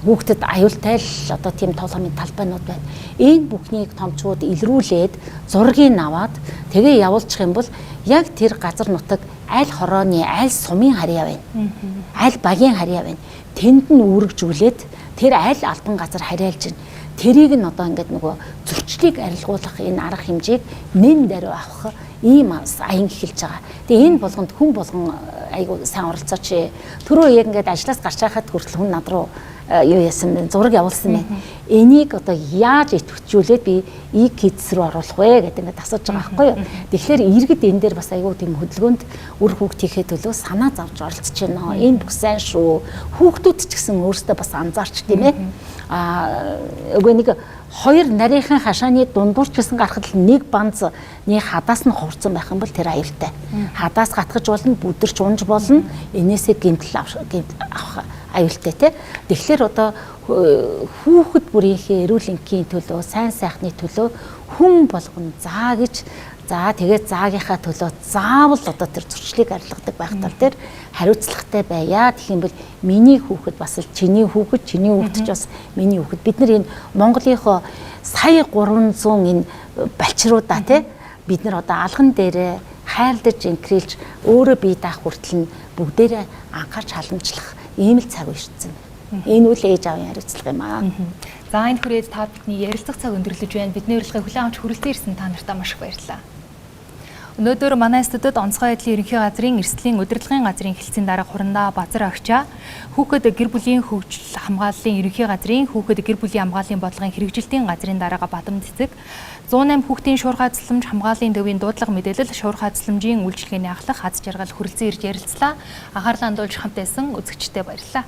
[SPEAKER 3] хүүхдэд аюултай л одоо тийм тоглоомын талбайнууд байна. Энэ бүхнийг томчууд илрүүлээд зургийг аваад тэгээ явуулчих юм бол яг тэр газар нутаг аль хорооны, аль сумын харьяа байна. Аль багийн харьяа байна. Тэнд нь үүрэгжүүлээд тэр аль албан газар харьяалж байна. Тэрийг нь одоо ингээд нөгөө зөрчлийг арилгуулах энэ арга хэмжээг нэн даруй авах ийм аян эхэлж байгаа. Тэгээ энэ болгонд хүн болгон айгу сайн оролцооч. Түрүү яг ингээд ажлаас гарч байхад хүртэл хүн над руу юу яасан бэ? Зураг явуулсан байна. Энийг одоо яаж идэвхжүүлээд би e-kids руу оруулах вэ гэдэг ингээд асууж байгаа байхгүй юу? Тэгэхээр иргэд энэ дээр бас айгу тийм хөдөлгөөнд үр хүүхд хийхэд төлөө санаа зовж оролцож байна. Энэ бүх сайн шүү. Хүүхдүүд ч гэсэн өөрсдөө бас анзаарч тийм ээ. Үгүй нэг хоёр нарийнхан хашааны дундуур ч гэсэн гарахад л нэг банзны хадаас нь хувцсан байх юм бол тэр аюултай. Хадаас гатгаж болно, бүдэрч унж болно. Энээсээ гэмтэл авах аюултай тий. Тэгэхээр одоо хүүхэд бүрийнхээ эрүүл энхийн төлөө, сайн сайхны төлөө хүн болгоно заа гэж тэгээд заагийнхаа төлөө заавал одоо тэр зурчлыг арилгадаг байх тал дээр хариуцлагатай байя. Тэгэх юм бол миний хүүхэд бас л чиний хүүхэд ч бас миний хүүхэд. Бид нар энэ Монголынхоо сая 300 энэ балчруудаа тий бид нар одоо алган дээрээ хайрлаж инкрилж өөрөө бие даах хүртэл нь бүгдээрээ анхаарч халамжлах ийм л цаг ирсэн. Энэ үл ээж аавын хариуцлага юм аа.
[SPEAKER 1] За энэ хүрээд та бидний ярилцах цаг өндөрлөж байна. Бидний урилгыг хүлээн авч хүрэлцэн ирсэн та нартай маш их баярлалаа. Өнөөдөр манай студид онцгой байдлын ерөнхий газрын эрсдлийн удирдлагын газрын хэлтсийн дарга хурандаа Базар агчаа, хүүхэд гэр бүлийн хөгжил хамгааллын ерөнхий газрын хүүхэд гэр бүлийн хамгааллын бодлогын хэрэгжилтийн газрын дарга Бадам Цэцэг, 108 хүүхдийн шуурхай цэцлэмж хамгааллын төвийн дуудлага мэдээлэл шуурхай цэцлэмжийн үйлчилгээний ахлах аз жаргал хүрэлцэн ирж ярилцлаа. Анхаарлаа хандуулж хамт байсан үзэгчдэд баярлалаа.